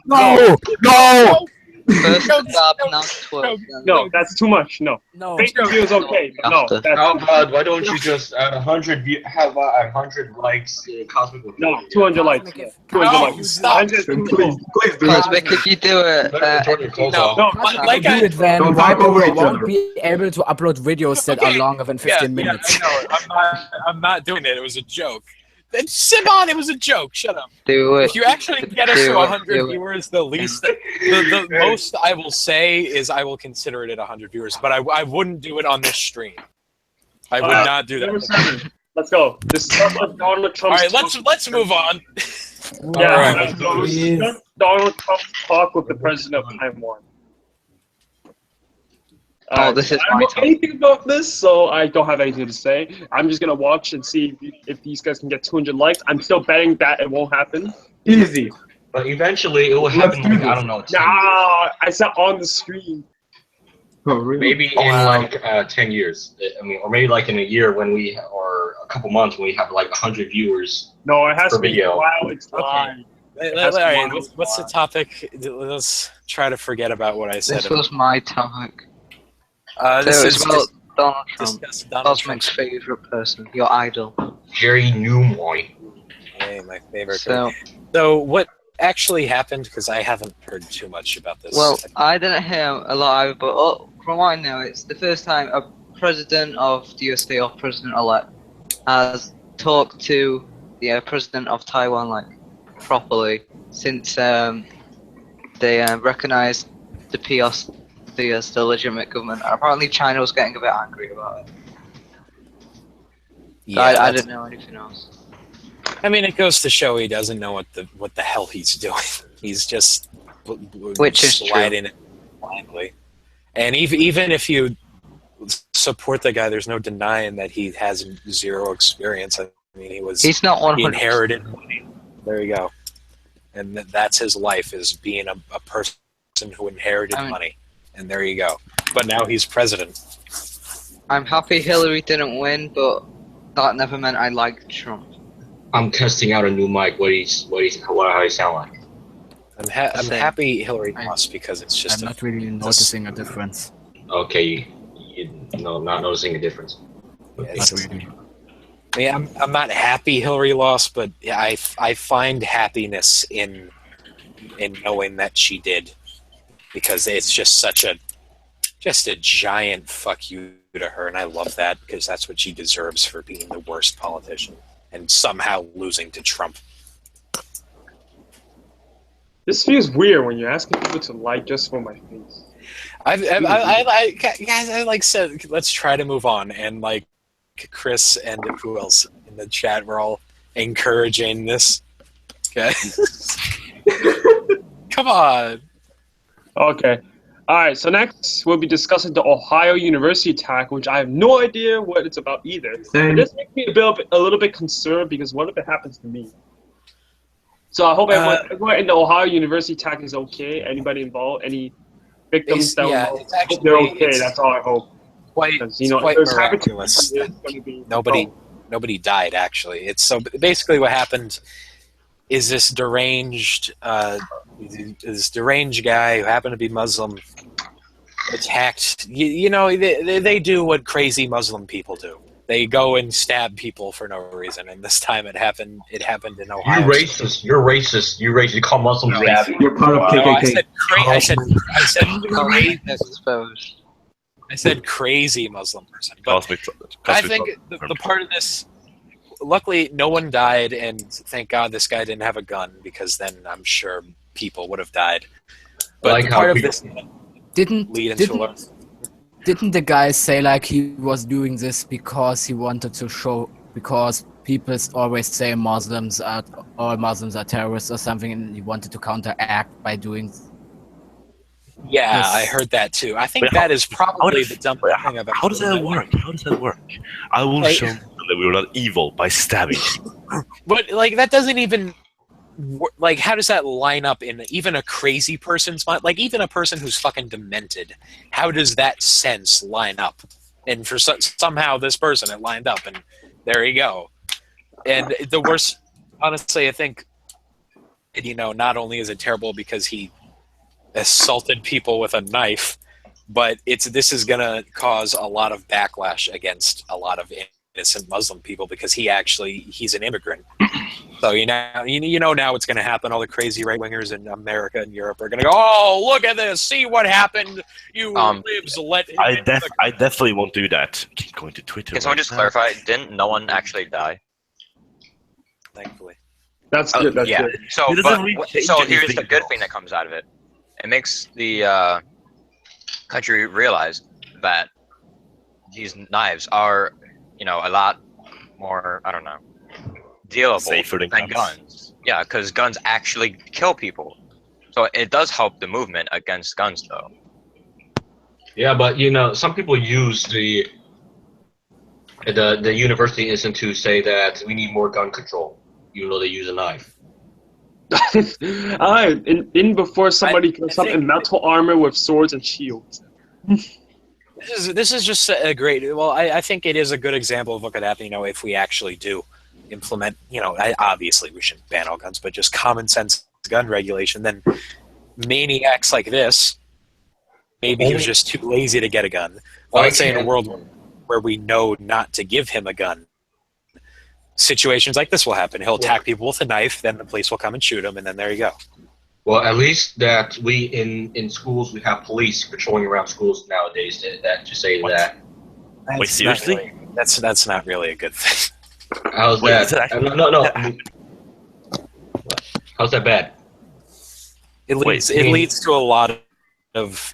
No. No! First stab, now 12. No, that's too much. No. No. Face review is okay, but no. After. That's, How about why don't you just add 100 view? How about 100 likes? Cosmic. no, 200 likes. 200 No, likes. stop. 100 Please do Cosmic, it. if you do it, Turn your clothes No, off. no, Like like I do it, then Don't why talk over we each won't other. be able to upload videos that are Okay. longer than 15 minutes. I know. I'm not doing it. It was a joke. Then Simon, it was a joke. Shut up. do it. If you actually get us to Do it, 100 do it. viewers, the most I will say is I will consider it at 100 viewers, but I wouldn't do it on this stream. I would not do Number that. 7. Let's go. Discuss Donald All Trump's. right, let's move on. Yeah, Alright. so discuss Donald Trump's talk with the president of Taiwan. This is I don't my know topic. anything about this, so I don't have anything to say. I'm just gonna watch and see if these guys can get 200 likes. I'm still betting that it won't happen. Easy. But eventually, it will happen. do Like, this. I don't know. 10 years. Nah, I said on the screen. Oh, really? Maybe in like 10 years. I mean, or maybe like in a year when we, or a couple months when we have like 100 viewers. No, it has For to be video. while it's Okay. live. All right, what's the topic? Let's try to forget about what I said. This was my topic. This So is it's about Donald Trump, discuss Donald Cosmic's Trump's favorite person, your idol. Jerry Newmoy. Hey, my favorite. So, So what actually happened? Because I haven't heard too much about this. well, I didn't hear a lot either, but from what I know, it's the first time a president of the USA or president-elect has talked to the president of Taiwan like properly since they recognized the PRC as the legitimate government. And apparently, China was getting a bit angry about it. yeah, I that's- didn't know anything else. I mean, it goes to show he doesn't know what the hell he's doing. He's just Which is true. sliding it blindly. And even if you support the guy, there's no denying that he has zero experience. I mean, He's not he 100. inherited money. There you go. And that's his life, is being a person who inherited money. And there you go. But now he's president. I'm happy Hillary didn't win, but that never meant I liked Trump. I'm testing out a new mic. How he sound like? I'm Same. happy Hillary lost because it's just I'm not really noticing a difference. Okay, not noticing a difference. Not really. I mean, I'm not happy Hillary lost, but yeah, I find happiness in knowing that she did, because it's just a giant fuck you to her, and I love that because that's what she deserves for being the worst politician and somehow losing to Trump. This feels weird when you're asking people to like just for my face. Guys, I like said, let's try to move on, and like Chris and who else in the chat were all encouraging this. Okay, come on. Okay. Alright, so next we'll be discussing the Ohio University attack, which I have no idea what it's about either. Same. This makes me a little bit concerned, because what if it happens to me? So I hope everyone in the Ohio University attack is okay. Anybody involved? Any victims? It's actually, they're okay. That's all I hope. Quite, Because, it's quite if there's happened to miraculous. me, it's gonna be Nobody died, actually. It's so basically what happened is this deranged guy who happened to be Muslim attacked. They do what crazy Muslim people do. They go and stab people for no reason, and this time it happened in Ohio. You racist. You're racist. You racist. You call Muslims racist. You're part of No, KKK. I said crazy Muslim person. But I think the part of this, luckily no one died, and thank God this guy didn't have a gun, because then I'm sure people would have died. But Like how part of people- this Didn't lead into a didn't the guy say like he was doing this because he wanted to show, because people always say all Muslims are terrorists or something, and he wanted to counteract by doing? Yeah, Yes. I heard that too. I think Wait, that is probably the dumb thing about. How does that work? How does that work? I will show them that we were not evil by stabbing people. But like that doesn't even like, how does that line up in even a crazy person's mind? Like even a person who's fucking demented, how does that sense line up? And for somehow this person it lined up, and there you go. And the worst, honestly, I think, not only is it terrible because he assaulted people with a knife, but this is gonna cause a lot of backlash against a lot of innocent Muslim people, because he's an immigrant. So now what's gonna happen. All the crazy right wingers in America and Europe are gonna go, "Oh, look at this! See what happened! You libs let him." I definitely won't do that. Keep going to Twitter. Can someone just clarify? Didn't no one actually die? Thankfully. That's good. That's yeah. good. So, It doesn't really change so here's anything, the good though. thing that comes out of it. It makes the country realize that these knives are, a lot more, I don't know, dealable Safer than guns. guns. Yeah, because guns actually kill people. So it does help the movement against guns, though. Yeah, but some people use the university incident to say that we need more gun control, even though they use a knife. in before somebody comes up in metal armor with swords and shields. This is just a great. Well, I think it is a good example of what could happen. If we actually do implement. Obviously we shouldn't ban all guns, but just common sense gun regulation. Then maniacs like this, maybe he was just too lazy to get a gun. Well, let's say in a world where we know not to give him a gun, situations like this will happen. He'll attack people with a knife, then the police will come and shoot him, and then there you go. Well, at least that we in schools we have police patrolling around schools nowadays to say that. Wait, seriously? That's not really a good thing. How's that? No. How's that bad? It leads to a lot of.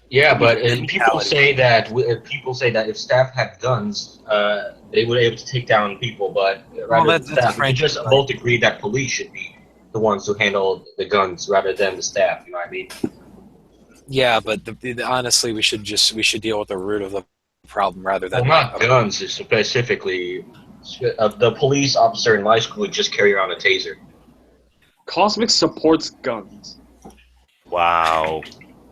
Yeah, but people say that if staff had guns, they would be able to take down people. But rather than staff, we just both agree that police should be the ones who handle the guns rather than the staff. You know what I mean? Yeah, but honestly, we should deal with the root of the problem rather than not guns. Specifically, the police officer in my school would just carry around a taser. Cosmic supports guns. Wow.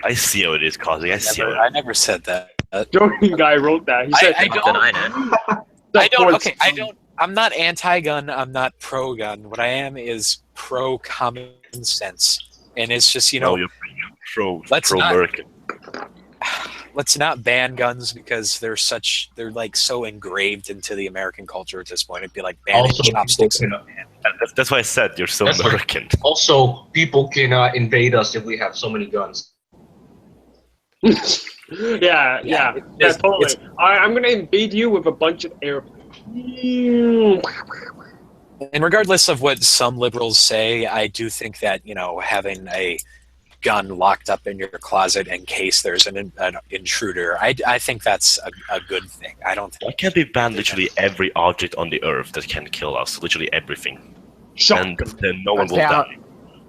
I see how it is, Cosmic. I never said that. Joking guy wrote that. He said, I don't. I'm not anti-gun. I'm not pro-gun. What I am is pro-common sense, and it's just you're pro-American. Let's not ban guns because they're so engraved into the American culture at this point. It'd be like banning chopsticks. That's why I said you're so American. Also, people cannot invade us if we have so many guns. Yeah, totally. I'm gonna invade you with a bunch of airplanes. And regardless of what some liberals say, I do think that having a gun locked up in your closet in case there's an intruder, I think that's a good thing. I don't think. Why can't we ban literally every object on the earth that can kill us? Literally everything. And then no one will die.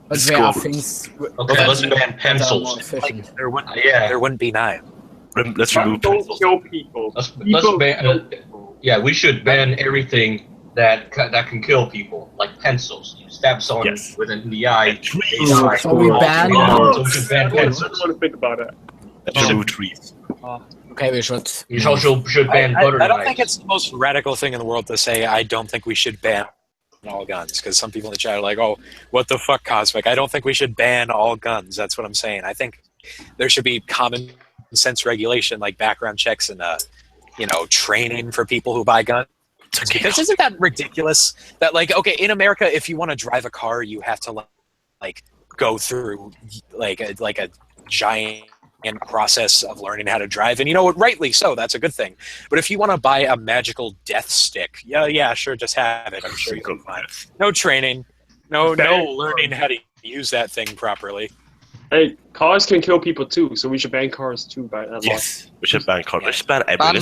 But there are things. Okay, let's ban pencils. There wouldn't be knives. Let's remove pencils. Kill people. Let's ban. We should ban everything that can kill people, like pencils. You stab someone in the eye. So we ban. So we should ban I pencils. want to think about it. Let's remove trees. Okay, we should. You also should ban butter I don't knives. think it's the most radical thing in the world to say I don't think we should ban all guns, because some people in the chat are like, oh, what the fuck, Cosmic? I don't think we should ban all guns. That's what I'm saying. I think there should be common sense regulation, like background checks and training for people who buy guns. Because isn't that ridiculous that in America, if you want to drive a car, you have to go through a giant process of learning how to drive, and rightly so, that's a good thing. But if you want to buy a magical death stick, sure, just have it. I'm sure you'll be fine. No training, no learning how to use that thing properly. Hey, cars can kill people too, so we should ban cars too. We should ban cars. We should ban everything.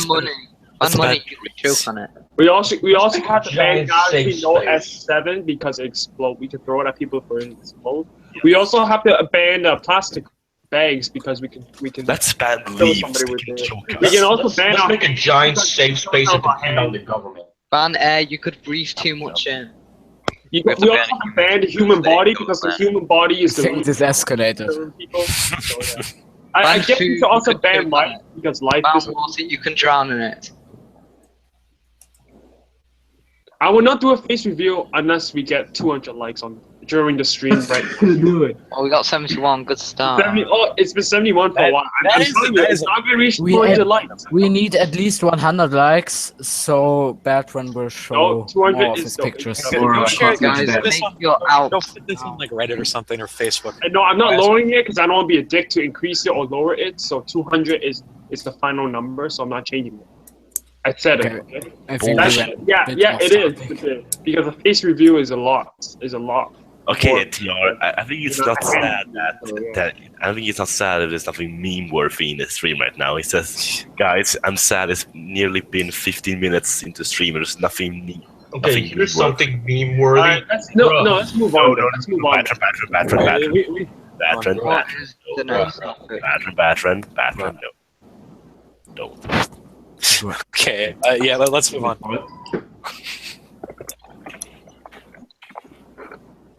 Ban money. Choke on it. We also have to ban Galaxy Note S7 because it explodes. We can throw it at people for it explode. We also have to ban plastic bags because we can. Let's ban kill leaves. somebody with it. Choke us. We can also ban. Let's make a giant safe space and depend on the government. Ban air. You could breathe too much in. We also have to ban the human body because the human body is the. Things is escalated. People. So, I guess we should also ban life because life Ban is. water. You can drown in it. I will not do a face reveal unless we get 200 likes during the stream. Right? Do it. Oh, we got 71. Good start. It's been 71 for a while. It's not going to reach 200 likes. We need at least 100 likes, so Bertrand will show 200 more of is his the- pictures. Guys, make your out. Don't put this on Reddit or something or Facebook. No, I'm not lowering it because I don't want to be a dick to increase it or lower it. So 200 is the final number, so I'm not changing it. I said it. Okay. Okay? I think That's, we went yeah, a bit yeah, off it is. topic. It is. Because a face review is a lot. Okay, TR, I think it's you know, not sad so, yeah. that I think it's not sad that there's nothing meme-worthy in the stream right now. He says, "Guys, I'm sad. It's nearly been 15 minutes into stream. There's nothing. Okay, nothing here's meme-worthy." something meme-worthy. Let's move on. then. Let's move on. Batran. What is the next topic? Batran. No. Okay. Yeah. Let's move on.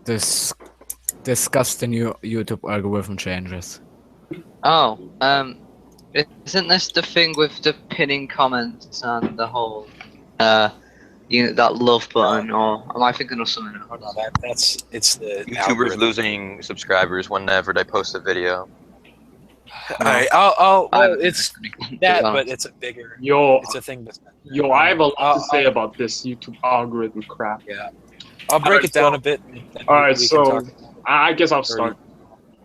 Discuss the new YouTube algorithm changes. Oh, isn't this the thing with the pinning comments and the whole, that love button, or am I thinking of something else? No, it's the YouTubers algorithm. losing subscribers whenever they post a video. All right. Well, it's that, honest. but it's a bigger. Yo, It's a thing. I have a lot to say about this YouTube algorithm crap. Yeah. I'll break it down a bit. Alright, so I guess I'll start.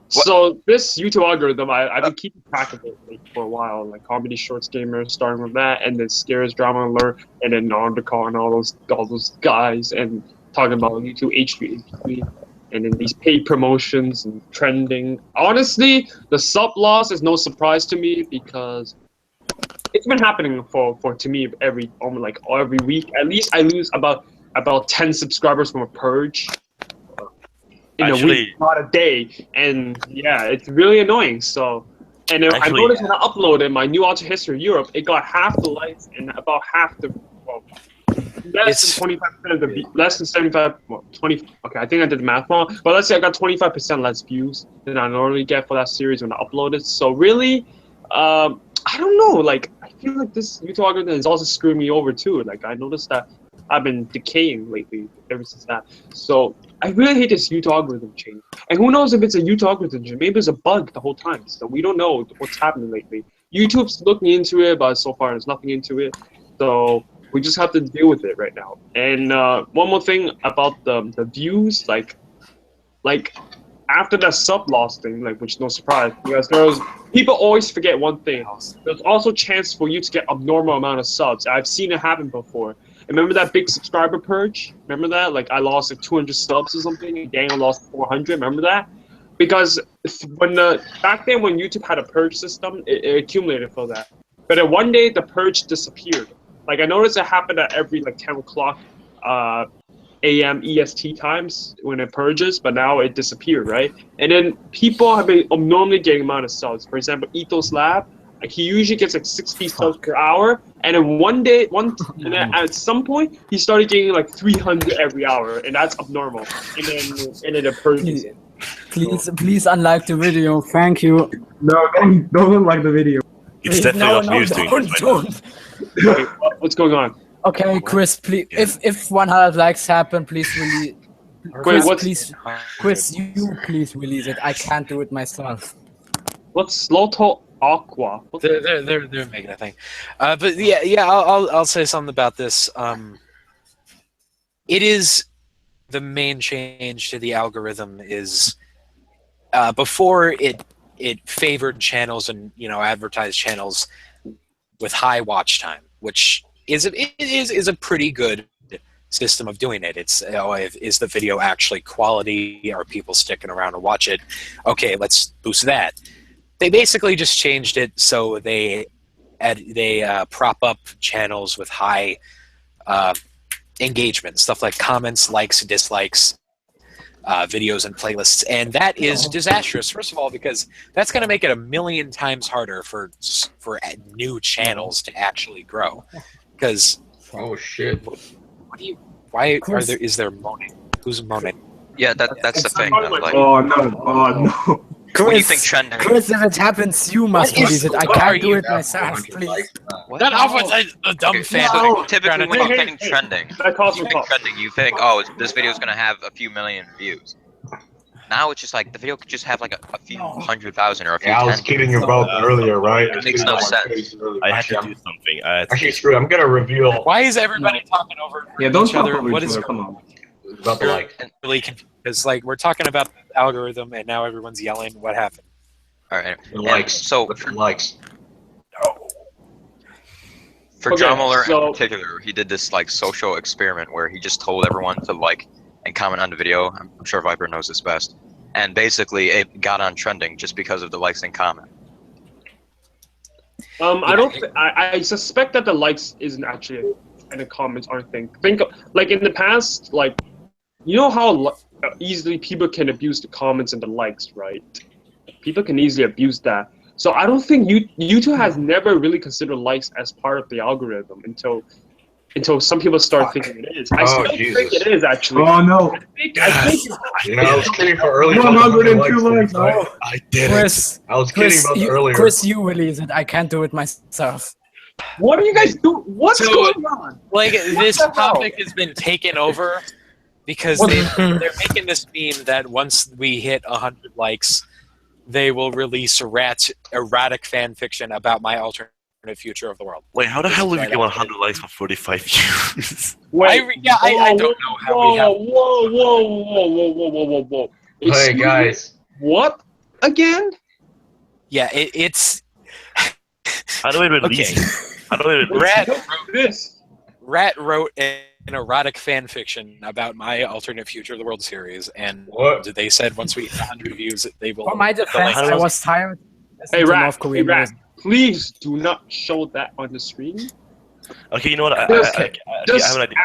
So this YouTube algorithm, I've been keeping track of it for a while, like comedy shorts gamers, starting with that, and then scares, drama alert, and then Nardical and all those guys, and talking about YouTube H3, and then these paid promotions and trending. Honestly, the sub loss is no surprise to me because it's been happening to me every week. At least I lose about 10 subscribers from a purge in a week, not a day, and yeah, it's really annoying. So, and I noticed when I uploaded my new Alter History Europe, it got half the likes and about half the less than 25% of the less than 75, 20. Okay, I think I did the math wrong, but let's say I got 25% less views than I normally get for that series when I upload it. So really, I don't know. Like, I feel like this YouTube algorithm is also screwing me over too. Like, I noticed that I've been decaying lately ever since that. So I really hate this YouTube algorithm change. And who knows if it's a YouTube algorithm change? Maybe it's a bug the whole time. So we don't know what's happening lately. YouTube's looking into it, but so far there's nothing into it. So we just have to deal with it right now. And one more thing about the views, like after that sub loss thing, which no surprise, because people always forget one thing. There's also a chance for you to get abnormal amount of subs. I've seen it happen before. Remember that big subscriber purge? Remember that? Like, I lost 200 subs or something, and Daniel lost 400. Remember that? Because back then when YouTube had a purge system, it accumulated for that. But then one day the purge disappeared. Like, I noticed it happened at every 10 o'clock a.m. EST times when it purges, but now it disappeared, right? And then people have been abnormally getting amount of subs. For example, Ethos Lab, he usually gets 60 subs per hour, and then and then at some point he started getting 300 every hour, and that's abnormal. And then it purges. Please unlike the video. Thank you. No, don't unlike the video. It's definitely not news to you. Don't. Okay, what's going on? Okay, Chris, please. If 100 likes happen, please release. Chris, you please release it. I can't do it myself. What's Loto Aqua? They're making a thing. But yeah, I'll say something about this. It is the main change to the algorithm is before it favored channels and advertised channels with high watch time, which is a pretty good system of doing it. It's is the video actually quality? Are people sticking around to watch it? Okay, let's boost that. They basically just changed it so they prop up channels with high engagement, stuff like comments, likes, dislikes, videos, and playlists, and that is disastrous. First of all, because that's going to make it 1,000,000 times harder for new channels to actually grow. Because shit! Is there moaning? Who's moaning? Yeah, that's the thing. Oh no! Chris, when you think trending. Chris, if it happens, you must release it. I can't do it myself, please. That alpha's a dumb fan. So typically, when you think trending, you think, oh, this video is going to have a few million views. Now it's just the video could just have a few 100,000 or a few. Yeah, I was kidding about earlier, right? It makes no sense. I had to do something. Actually, screw it. I'm gonna reveal. Why is everybody talking over don't each talk other? over What each is other. Come on. About the really confused? Because we're talking about the algorithm and now everyone's yelling. What happened? All right. Likes. So for likes. For John Muller in particular, he did this social experiment where he just told everyone to like and comment on the video. I'm sure Viper knows this best. And basically, it got on trending just because of the likes and comment. I suspect that the likes isn't actually, and the comments aren't thing. Think of, like in the past, like you know how easily people can abuse the comments and the likes, right? People can easily abuse that. So I don't think YouTube has never really considered likes as part of the algorithm until some people start thinking it is. I still think it is actually. Oh no! I think I was kidding for earlier. 102 likes. Oh, I did Chris, I was kidding about the earlier. Chris, you release it. I can't do it myself. What are you guys doing? What's going on? Like this topic has been taken over because they're making this meme that once we hit 100 likes, they will release erratic fan fiction about my alternate future of the world. Wait, how the hell did we get 100 likes for 45 views? Wait, I don't know how we have. Whoa! Hey guys, What again? Yeah, it's. How do we release it? How do we release it? Rat wrote an erotic fan fiction about my alternate future of the world series, and they said once we hit 100 views, they will. For my defense, I was tired. Hey Rat, please do not show that on the screen. Okay, you know what? I have an idea.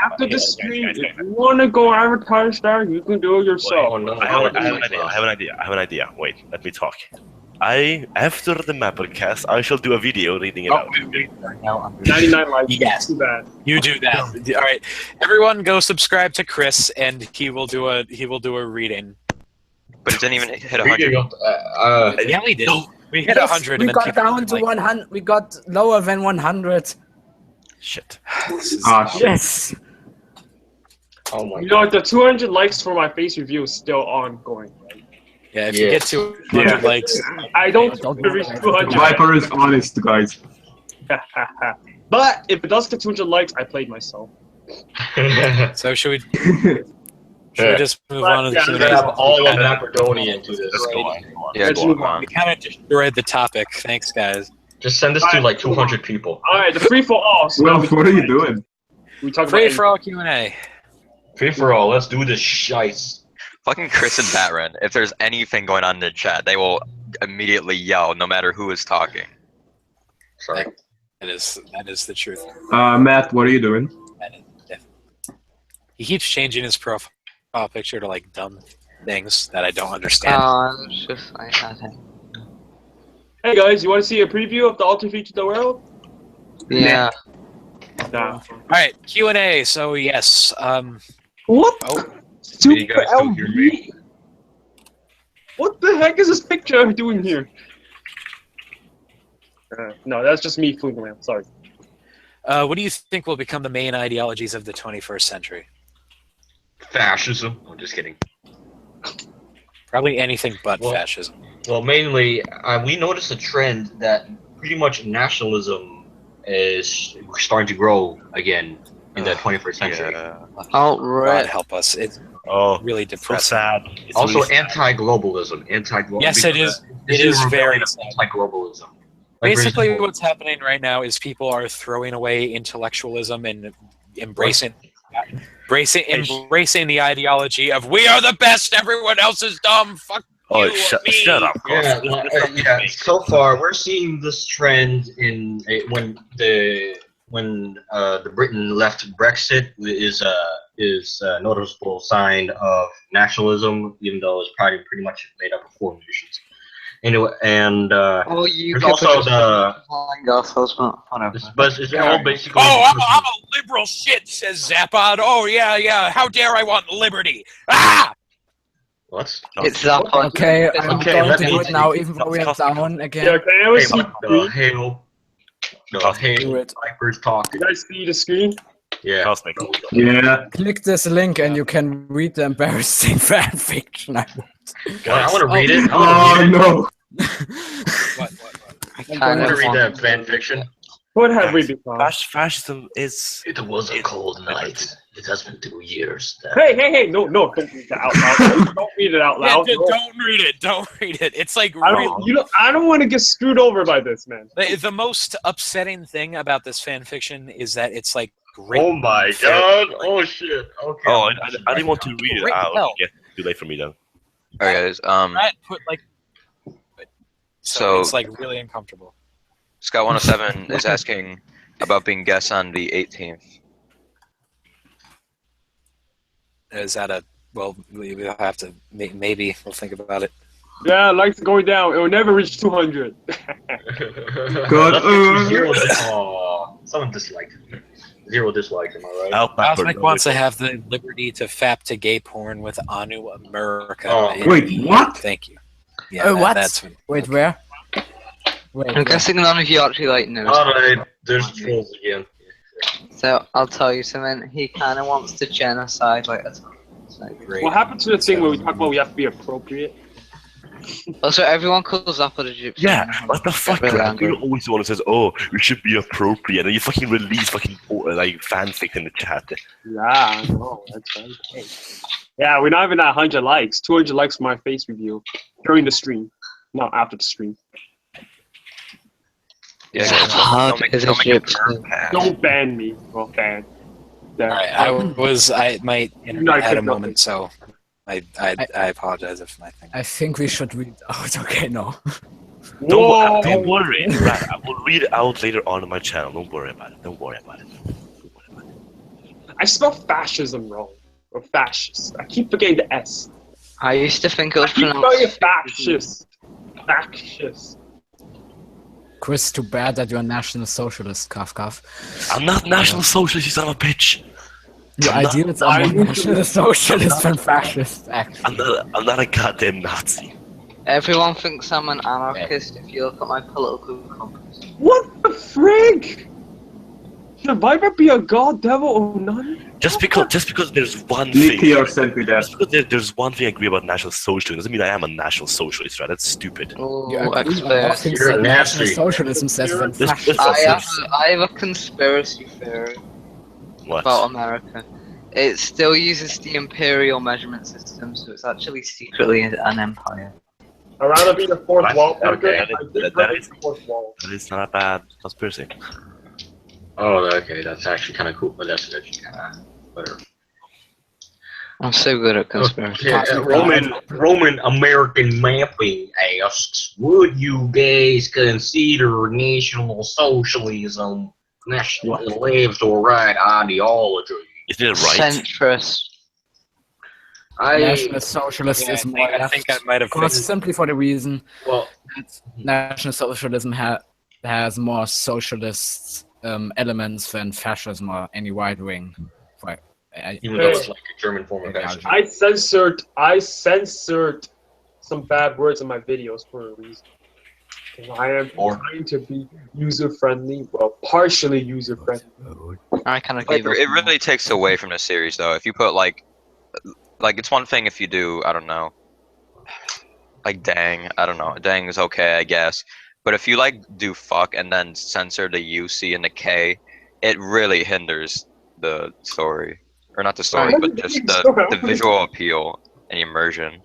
After the stream, if you want to go advertise that, you can do it yourself. I have an idea. Wait, let me talk. After the MapperCast, I shall do a video reading it out. 99 likes. Yes, too bad. You do that. All right, everyone, go subscribe to Chris, and he will do a reading. But it didn't even hit 100. Yeah, we did. We hit 100. We got down to 100. We got lower than 100. Shit. Shit. Yes. oh my You know, the 200 likes for my face review is still ongoing. Right? Yeah, if you get to 100 likes, I don't reach 200. Viper is honest, guys. But if it does get 200 likes, I played myself. so should we just move on to the We're gonna have all of Macedonia into this. Let's go on. Yeah, Let's go move on. We kind of destroyed the topic. Thanks, guys. Just send this to like 200 people. All right, the free for all. So Well, what are you doing? we talk Free about for all Q&A. Free for all. Let's do this shice. Fucking Chris and Batren, if there's anything going on in the chat, they will immediately yell no matter who is talking. Sorry. That is the truth. Matt, what are you doing? He keeps changing his profile picture to like dumb things that I don't understand. It's just like that. Hey guys, you want to see a preview of the alternate future of the world? Yeah. Nah. All right, Q&A. So yes, What? Oh, Super you guys still hear me? What the heck is this picture doing here? No, that's just me fooling around. Sorry. what do you think will become the main ideologies of the 21st century? Fascism. I'm just kidding. Probably anything but fascism. Well, mainly, we noticed a trend that pretty much nationalism is starting to grow again in the 21st century. God help us. It's really So depressing. sad. It's Also, really sad. anti-globalism. Yes, it is. It is very sad. anti-globalism. Like, for Basically, example, what's happening right now is people are throwing away intellectualism and embracing the ideology of "we are the best, everyone else is dumb." Fuck Oh, you, me. shut up. yeah. So far, we're seeing this trend in when the Britain left Brexit is a noticeable sign of nationalism, even though it's probably pretty much made up of 4 nations. Anyway, and there's also but it's all basically. Oh, I'm a liberal shit, says Zappa. Oh yeah. How dare I want liberty? Ah! What? It's Zappa. Okay, I'm Okay, going let to me- do it now, even though we are down Yeah, again. can I ever see the The screen? hail, Viper's talking. Can I see the screen? Yeah. Cosmic. Yeah. Click this link and you can read the embarrassing fan fiction. I want to read it. Oh no. What? I want to read that fan fiction. What have we become? Fascism is. It was a cold night. It has been 2 years. Hey! No! Don't read that out loud. Don't read it out Yeah, loud. don't read it. Don't read it. It's like I don't want to get screwed over by this, man. the most upsetting thing about this fan fiction is that it's like Great. Oh my god! Oh shit! Okay. Oh, I didn't want to read it Great out. hell. Yeah, too late for me then. Okay, Brett put like. So So- it's like really uncomfortable. Scott 107 is asking about being guests on the 18th. Is that a well? We'll have to maybe we'll think about it. Yeah, likes going down. It will never reach 200. God, Let's get to zero. Someone disliked me. 0 dislikes. Am I right? Cosmic wants to have the liberty to fap to gay porn with Anu America. Oh. Wait, what? Thank you. Yeah, What? that's Wait, where? Wait, I'm where? guessing none of you actually like knows. Alright, there's trolls again. So I'll tell you something. He kind of wants to genocide like a time. great. What happened to the thing where we talk about we have to be appropriate? Also, everyone calls up at Egyptian. Yeah, what the fuck? Really Like, angry. you're always the one who says, "Oh, we should be appropriate," and you fucking release fucking like fanfic in the chat. Yeah, I know. That's right. Hey. Yeah, we're not even at 100 likes. 200 likes for my face review during the stream, not after the stream. Yeah, Hard don't make as it Egyptian. Don't ban me. Well, ban. There. I my internet had a picked up moment, so I apologize if my thing. I think we should read out. Okay, no. Whoa! Don't worry, right? I will read it out later on my channel. Don't worry about it. Don't worry about it. I spell fascism wrong. Or fascist. I keep forgetting the S. I used to think it was I keep spelling pronounced. fascist. Fascist. Chris, too bad that you're a national socialist, Kaf Kaf. I'm not national socialist, you son of a bitch. Your I'm not- ideals are more national socialist than fascist, actually. I'm not a goddamn Nazi. Everyone thinks I'm an anarchist if you look at my political compass. What the frig? Should Viper be a god, devil, or none? Just because there's one Nick thing. here sent me that. Just because there's one thing I agree about National Socialism doesn't mean I am a National Socialist, right? That's stupid. Oh, You agree on expert. things You're a that national Nazi. socialism says than This- fascism. I have a conspiracy theory What? about America. It still uses the imperial measurement system, so it's actually secretly an empire. I'd rather be the fourth What? wall. Okay, I that did is- break the fourth wall. That is not a bad conspiracy. Oh, okay, that's actually kind of cool, but that's actually kind of whatever. I'm so good at conspiracy. Okay, Roman American Mapping asks, would you guys consider National Socialism national left or right ideology? Isn't it right? Centrist. National socialist Yeah, is more I think I might have because fixed. simply for the reason Well, that National Socialism has more socialist elements than fascism or any right wing. Right. even though it's like a German form of fascism. I censored some bad words in my videos for a reason. 'Cause I am trying to be user friendly, well, partially user friendly. I kind of Like, gave up. it really takes away from the series, though. If you put like it's one thing if you do, I don't know, like dang, I don't know, dang is okay, I guess. But if you like do fuck and then censor the UC and the K, it really hinders the story, or not the story, but just the visual appeal and immersion.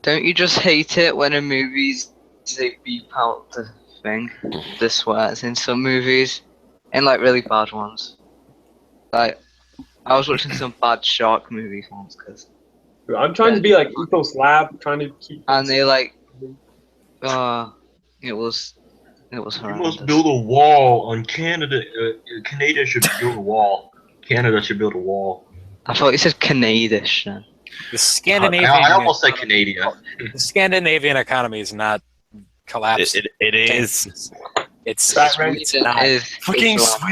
Don't you just hate it when in movies they beep out the thing, the swears in some movies, and like really bad ones? Like, I was watching some bad shark movies once, I'm trying to be like Ethos Lab, trying to keep. and they like, it was You horrendous. must build a wall on Canada. Canada should build a wall. Canada should build a wall. I thought you said Canadish then. The Scandinavian. I almost said Canada. The Scandinavian economy is not collapsed. It is. It's Sweden not. is Fucking Islam.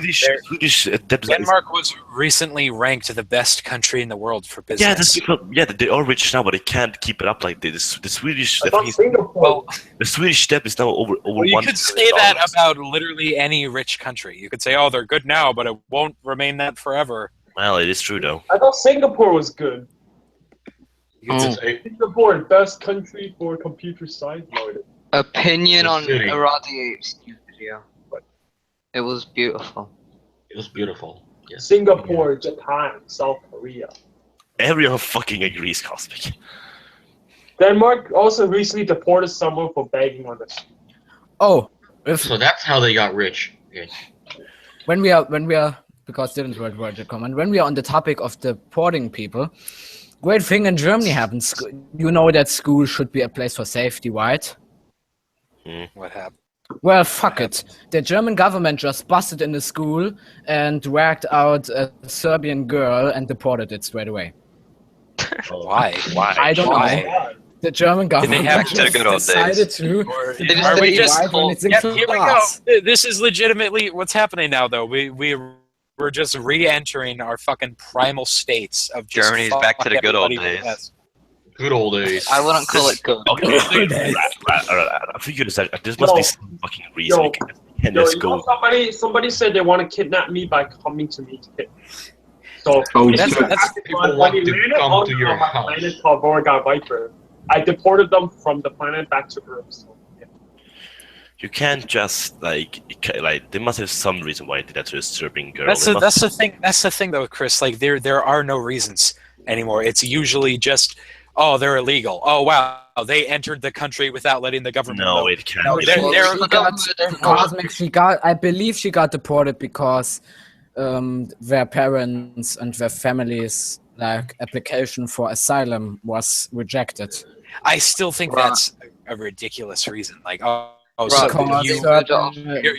Swedish. Denmark was recently ranked the best country in the world for business. Yeah, that's because they are rich now, but they can't keep it up like this. The Swedish, I thought Singapore. the Swedish step is now over Well, you $1 could say that billion. about literally any rich country. You could say, "Oh, they're good now, but it won't remain that forever." Well, it is true though. I thought Singapore was good. You could Oh. say, Singapore, best country for computer science. No, it isn't. Opinion The on city. Irradiate's new video. It was beautiful. It was beautiful. Yes. Singapore, Japan, South Korea. Everyone fucking agrees, Cosmic. Denmark also recently deported someone for begging on the street. Oh, if So that's how they got rich. Okay. when we are because didn't World War II come? And when we are on the topic of deporting people, great thing in Germany happens. You know that school should be a place for safety, right? What happened? Well, fuck it. The German government just busted in the school and dragged out a Serbian girl and deported it straight away. Why? I don't know. The German government have to just good old decided days? to. Are we just? Yep, Here we go. This is legitimately what's happening now, though. We're just re-entering our fucking primal states of just Germany's back to the good old everybody days. with Good old days. I wouldn't call it good. Okay, I figured this must be some fucking reason. Yo, Can Yo, this you go? know, somebody said they want to kidnap me by coming to me to kidnap. So that's people want to come to your house. Planet called Vorga Viper. I deported them from the planet back to Earth. So, yeah. You can't just like they must have some reason why they did that to a Serbian girl. That's the thing. That's the thing, though, Chris. Like there are no reasons anymore. It's usually just, oh, they're illegal. Oh, wow, they entered the country without letting the government know. No, it can't. No, be. she got. I believe she got deported because their parents and their families' application for asylum was rejected. I still think that's a ridiculous reason. Like,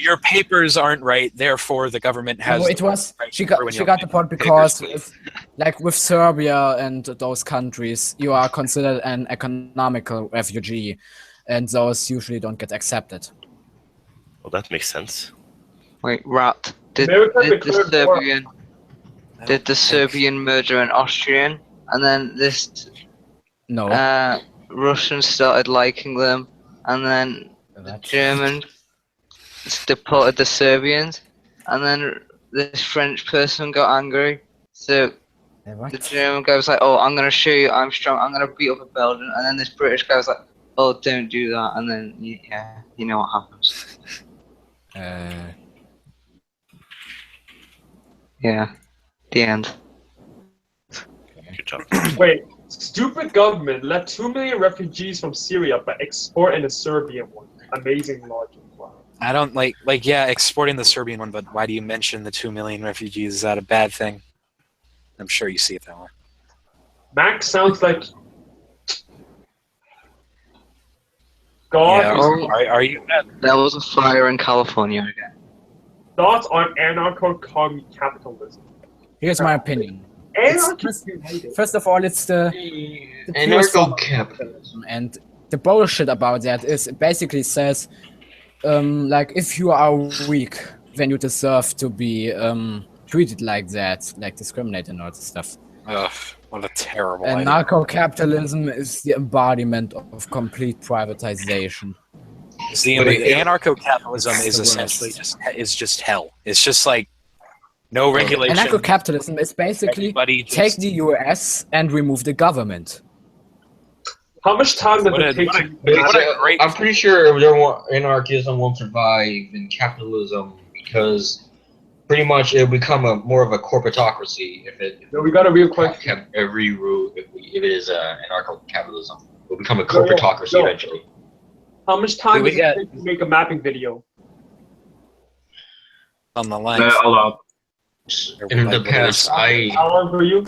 your papers aren't right, therefore the government has. No, it was she got deported because with Serbia and those countries, you are considered an economical refugee, and those usually don't get accepted. Well, that makes sense. Wait, Rat. Did the Serbian murder an Austrian, and then this Russian started liking them, and then the German deported the Serbians, and then this French person got angry, so the German guy was like, oh, I'm gonna show you I'm strong, I'm gonna beat up a Belgian, and then this British guy was like, oh, don't do that, and then yeah, you know what happens. Yeah, the end. Good job. Wait, stupid government let 2 million refugees from Syria but export in a Serbian one. Amazing logic. Wow. I don't like exporting the Serbian one, but why do you mention the 2 million refugees? Is that a bad thing? I'm sure you see it that way. Max sounds like God. Yeah, are you? There was a fire in California again. Thoughts on anarcho-capitalism? Here's my opinion. First of all, it's the anarcho-capitalism, and the bullshit about that is it basically says, if you are weak, then you deserve to be treated like that, like discriminated and all this stuff. Ugh, what a terrible and idea. Anarcho-capitalism is the embodiment of complete privatization. Anarcho-capitalism is essentially just hell. It's just like no regulation. Anarcho-capitalism is basically take the US and remove the government. How much time does it take? I'm pretty sure anarchism won't survive in capitalism because pretty much it'll become more of a corporatocracy if it. No, we got a real question. Every rule, if it is anarcho-capitalism, it will become a corporatocracy eventually. How much time does it take to make a mapping video? On the line. In the past, How long for you?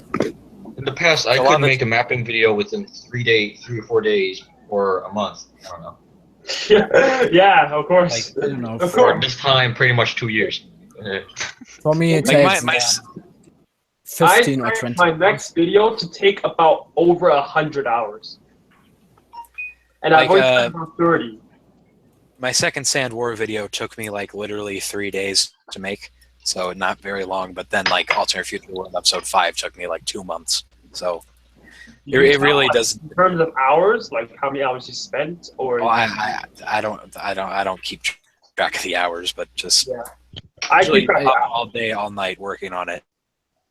In the past, I could make a mapping video within 3 or 4 days or a month. I don't know. Yeah, of course. I don't know. Of For course. this time, pretty much 2 years. For me, it takes 15 or 20. My next video to take about over 100 hours. And I've only spent about 30. My second Sand War video took me literally 3 days to make, so not very long. But then Alternate Future World Episode 5 took me 2 months. So it really does. In terms of hours, how many hours you spent, or I don't keep track of the hours, but just I keep track all day, all night working on it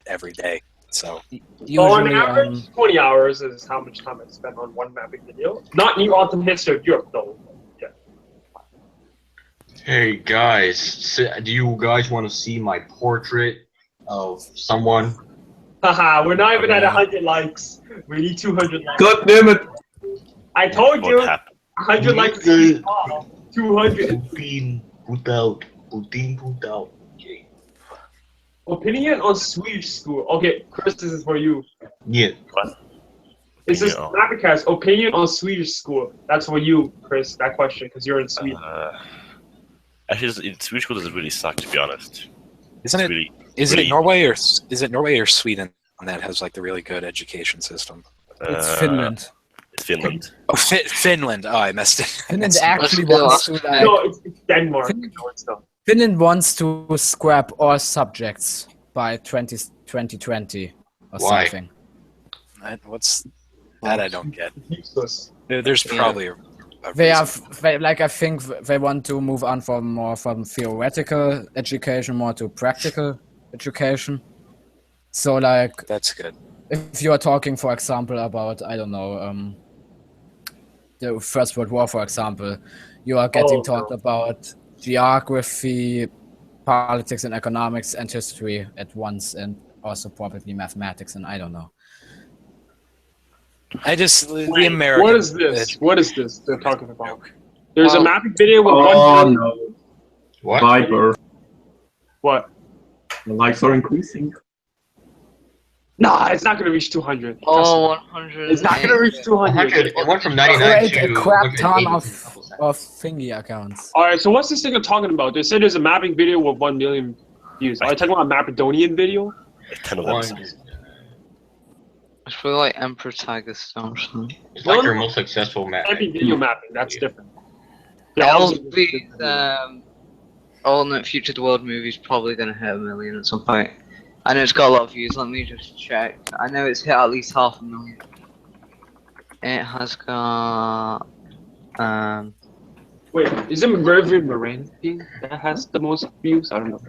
every day. So on average, 20 hours is how much time I spent on one mapping video. Not New Alternate History of Europe, though. Yeah. Hey guys, do you guys want to see my portrait of someone? Haha, we're not even at 100 likes. We need 200 likes. God damn it! I told you, 100 likes is 200. Putin put out. Opinion on Swedish school. Okay, Chris, this is for you. Yeah. What? This is Opinion on- MapperCast. Opinion on Swedish school. That's for you, Chris. That question, because you're in Sweden. Actually, in Swedish school doesn't really suck, to be honest. Isn't It's it? really, Is really, it Norway or Sweden that has like the really good education system? It's Finland. It's Finland. Oh, Finland. Oh, I messed it. Finland That's- actually Let's go. wants to like. No, it's Denmark. No, it's not. Finland wants to scrap all subjects by 2020 or Why? something. What's that? I don't get. Useless. There's probably a They reason. I think they want to move on from theoretical education more to practical education. So like, That's good. if you are talking, for example, about I don't know, the First World War, for example, you are getting taught about geography, politics, and economics and history at once, and also probably mathematics and I don't know. The American. What is this? What is this they're talking about? There's a Well- mapping video with Oh one. no, What? Viper. What? The likes are increasing. Nah, it's not gonna reach 200. Oh, 100. It's not gonna reach 200. 100. It went from 99 Create to a crap 180 ton in a of couple seconds. thingy accounts. All right, so what's this thing they're talking about? They said there's a mapping video with 1 million views. Are you talking about a Macedonian video? A ton of them. It's probably like Emperor Tiger Stone or something. It's like your most successful map. Mapping video mapping. That's different. LV's alternate Future the World movie is probably gonna hit 1 million at some point. I know it's got a lot of views. Let me just check. I know it's hit at least 500,000. It has got Wait, is it Mervyn Moran that has the most views? I don't know.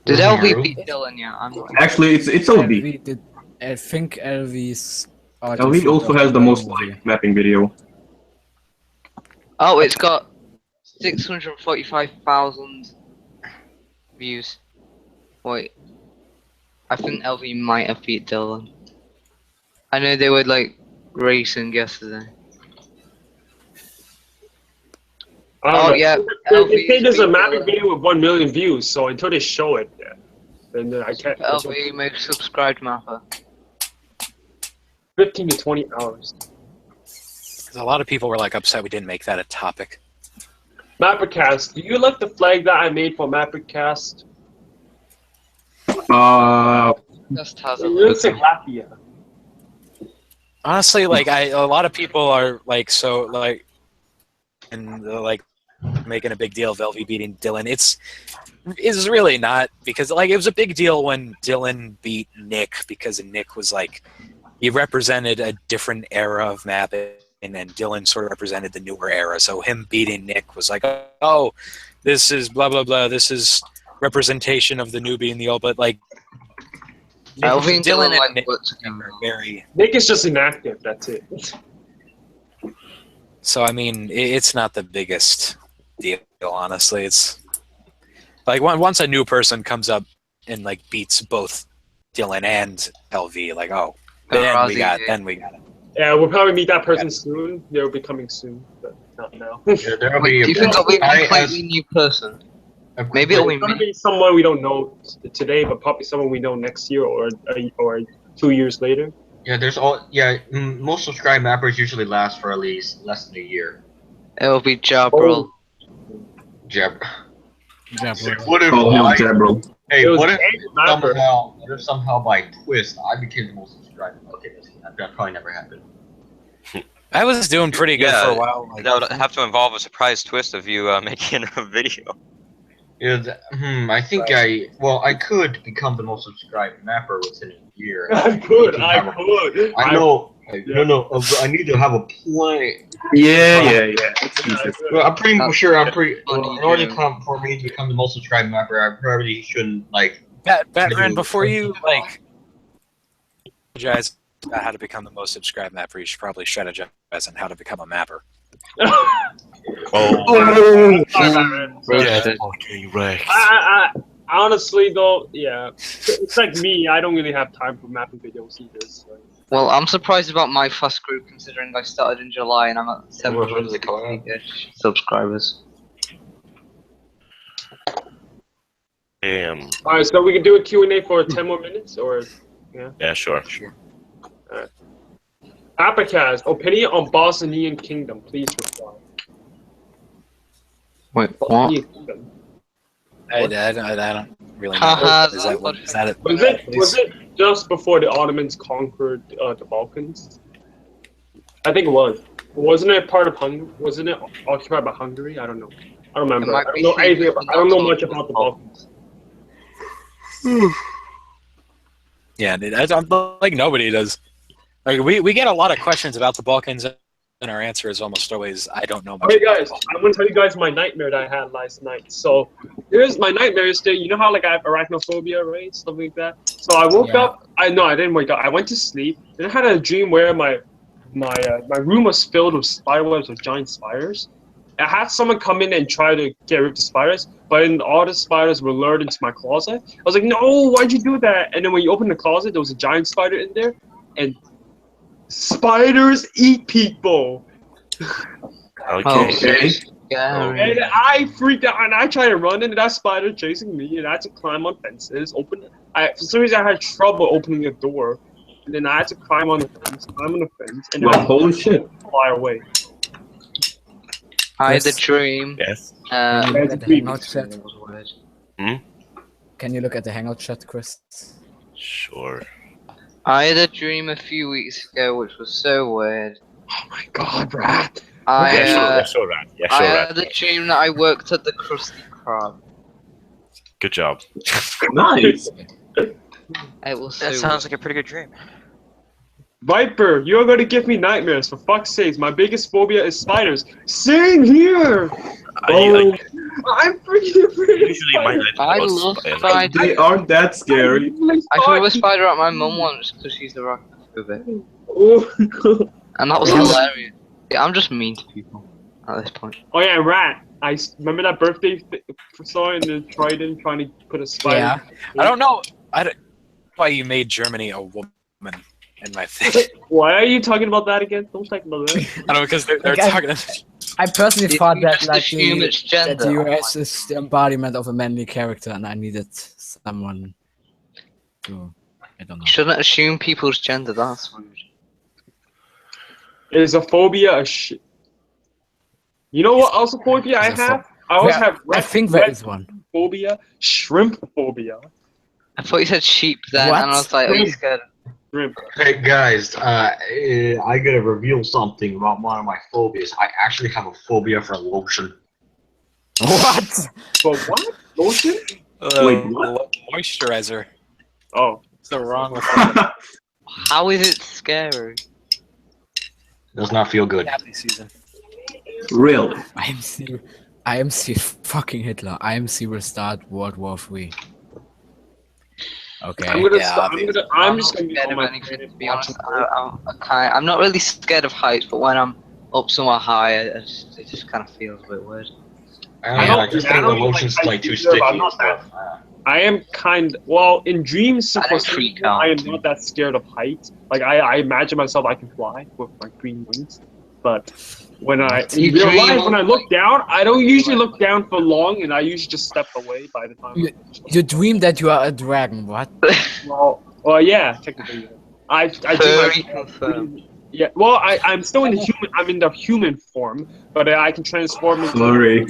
Did Mervyn LV Moran? beat Dylan yet? I'm not. Actually, it's LV. LV did, I think LV's. LV also has the most liked mapping video. Oh, it's got 645,000 views. Wait. I think LV might have beat Dylan. I know they were like racing yesterday. Oh, yeah, They say there's a LV mapping video with 1 million views, so until they show it, then I can't. LV make subscribed mapper. 15 to 20 hours. A lot of people were like upset we didn't make that a topic. MapperCast, do you like the flag that I made for MapperCast? Just has It a looks like Latvia. Honestly, like a lot of people are like so like, and like making a big deal of LV beating Dylan. It's really not, because like it was a big deal when Dylan beat Nick, because Nick was like, he represented a different era of mapping, and then Dylan sort of represented the newer era. So him beating Nick was like, oh, this is blah blah blah. This is representation of the newbie and the old. But like, LV and Dylan and like Nick work together. are very. Nick is just inactive, that's it. So I mean, it's not the biggest deal, honestly. It's like once a new person comes up and like beats both Dylan and LV, like then we got it. Yeah, we'll probably meet that person soon. They'll be coming soon, but not now. Yeah, there'll Wait, be do you think it'll be a I- completely new person? Maybe it'll be It's gonna me. be someone we don't know today, but probably someone we know next year or 2 years later. most subscribed mappers usually last for at least less than a year. It'll be Jabril. Jeb. Jabril. What if Call him I- Jabro. Hey, It was what if Andrew Mapper. somehow by twist I became the most subscribed? Okay, that probably never happened. I was doing pretty good Yeah, for a while. Like, That would have to involve a surprise twist of you making a video. I think I could become the most subscribed mapper within a year. I could. I know. No. I need to have a plan. Yeah. It's easy. Well, I'm pretty sure. funny, In order Jim. for me to become the most subscribed mapper, I probably shouldn't like. Batman, before you like strategize about how to become the most subscribed mapper, you should probably strategize on how to become a mapper. Sorry, Batman. Fucking wrecked. I honestly though, yeah, it's like me. I don't really have time for mapping videos either. So. Well, I'm surprised about my fast group considering I started in July and I'm at 760 subscribers. All right, so we can do a Q&A for 10 more minutes, or Yeah, sure. All right. MapperCast, opinion on Bosnian Kingdom, please reply. Wait, what? Bosnian Kingdom. I don't really know. Haha, Is that it? Was it just before the Ottomans conquered the Balkans? I think it was. Wasn't it part of Hungary? Wasn't it occupied by Hungary? I don't know. I don't remember. I don't know anything about. I don't know much about the Balkans. Yeah, like nobody does. Like we get a lot of questions about the Balkans, and our answer is almost always, I don't know much. Okay, guys, I'm gonna tell you guys my nightmare that I had last night. So here's my nightmare. You know how like I have arachnophobia, right? Stuff like that. So I woke up. I didn't wake up. I went to sleep, and I had a dream where my room was filled with spider webs, with giant spiders. I had someone come in and try to get rid of the spiders, but then all the spiders were lured into my closet. I was like, no, why'd you do that? And then when you open the closet, there was a giant spider in there, and spiders eat people. Okay. And I freaked out, and I tried to run into that spider chasing me, and I had to climb on fences. For some reason, I had trouble opening the door, and then I had to climb on the fence, and then holy shit! Fly away. I had a dream. Yes. Can you look at the Hangout chat? Hmm? Can you look at the Hangout chat, Chris? Sure. I had a dream a few weeks ago, which was so weird. Oh my god, Rat! I Rat. had a dream that I worked at the Krusty Krab. Good job. Nice. It was That so sounds like a pretty good dream. Viper, you're going to give me nightmares, for fuck's sakes. My biggest phobia is spiders. Same here! I'm freaking afraid of Usually my I love spiders. They aren't that scary. I threw a spider at my mum once because she's arachnophobic. Oh. And that was hilarious. Yeah, I'm just mean to people at this point. Oh yeah, Rat. I remember that birthday song in the Trident trying to put a spider. Yeah. I don't know why you made Germany a woman in my thing. Why are you talking about that again? Don't talk about that. I don't know, because they're Okay. talking. I personally thought that just like assume it's gender? that the US is the embodiment of a manly character, and I needed someone to. I don't know. You shouldn't assume people's gender, that's rude. Is a phobia a shit? You know what else a phobia I have? I always have. I think there is one. Phobia, shrimp phobia. I thought you said sheep then, What? and I was like, are you scared? Shrimp. Hey guys, I gotta reveal something about one of my phobias. I actually have a phobia for lotion. What? But what? Lotion? Wait, what? Moisturizer. Oh. What's the wrong with that? How is it scary? Does not feel good. Happy season. Really? IMC fucking Hitler. IMC will start World War III. Okay. I'm gonna Yeah, stop. I'm just gonna be scared on of my anything, planet to be honest. watching. I'm not really scared of heights, but when I'm up somewhere high, it just kind of feels a bit weird. I just think the lotion's like too sticky. I'm not that. I am in dreams, I don't freak out. I am not that scared of heights. Like I imagine myself I can fly with my green wings, but when in real life, when I look down, I don't usually look down for long, and I usually just step away by the time. You dream that you are a dragon. What? Well, yeah, technically. I Furry do confirmed. Yeah, well, I'm still in the human. I'm in the human form, but I can transform into Furry.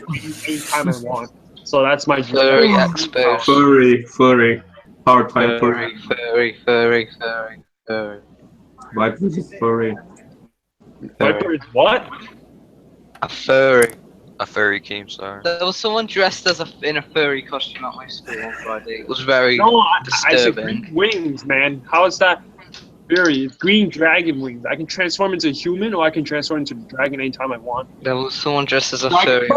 anytime I want. So that's my dream. Furry expert. Furry. Hard time Furry. Why is it furry? Viper is what? A furry. A furry Keemstar. There was someone dressed in a furry costume at my school on Friday. It was very No, I said disturbing. green wings, man. How is that furry? It's green dragon wings. I can transform into a human, or I can transform into a dragon anytime I want. There was someone dressed as a Like, furry.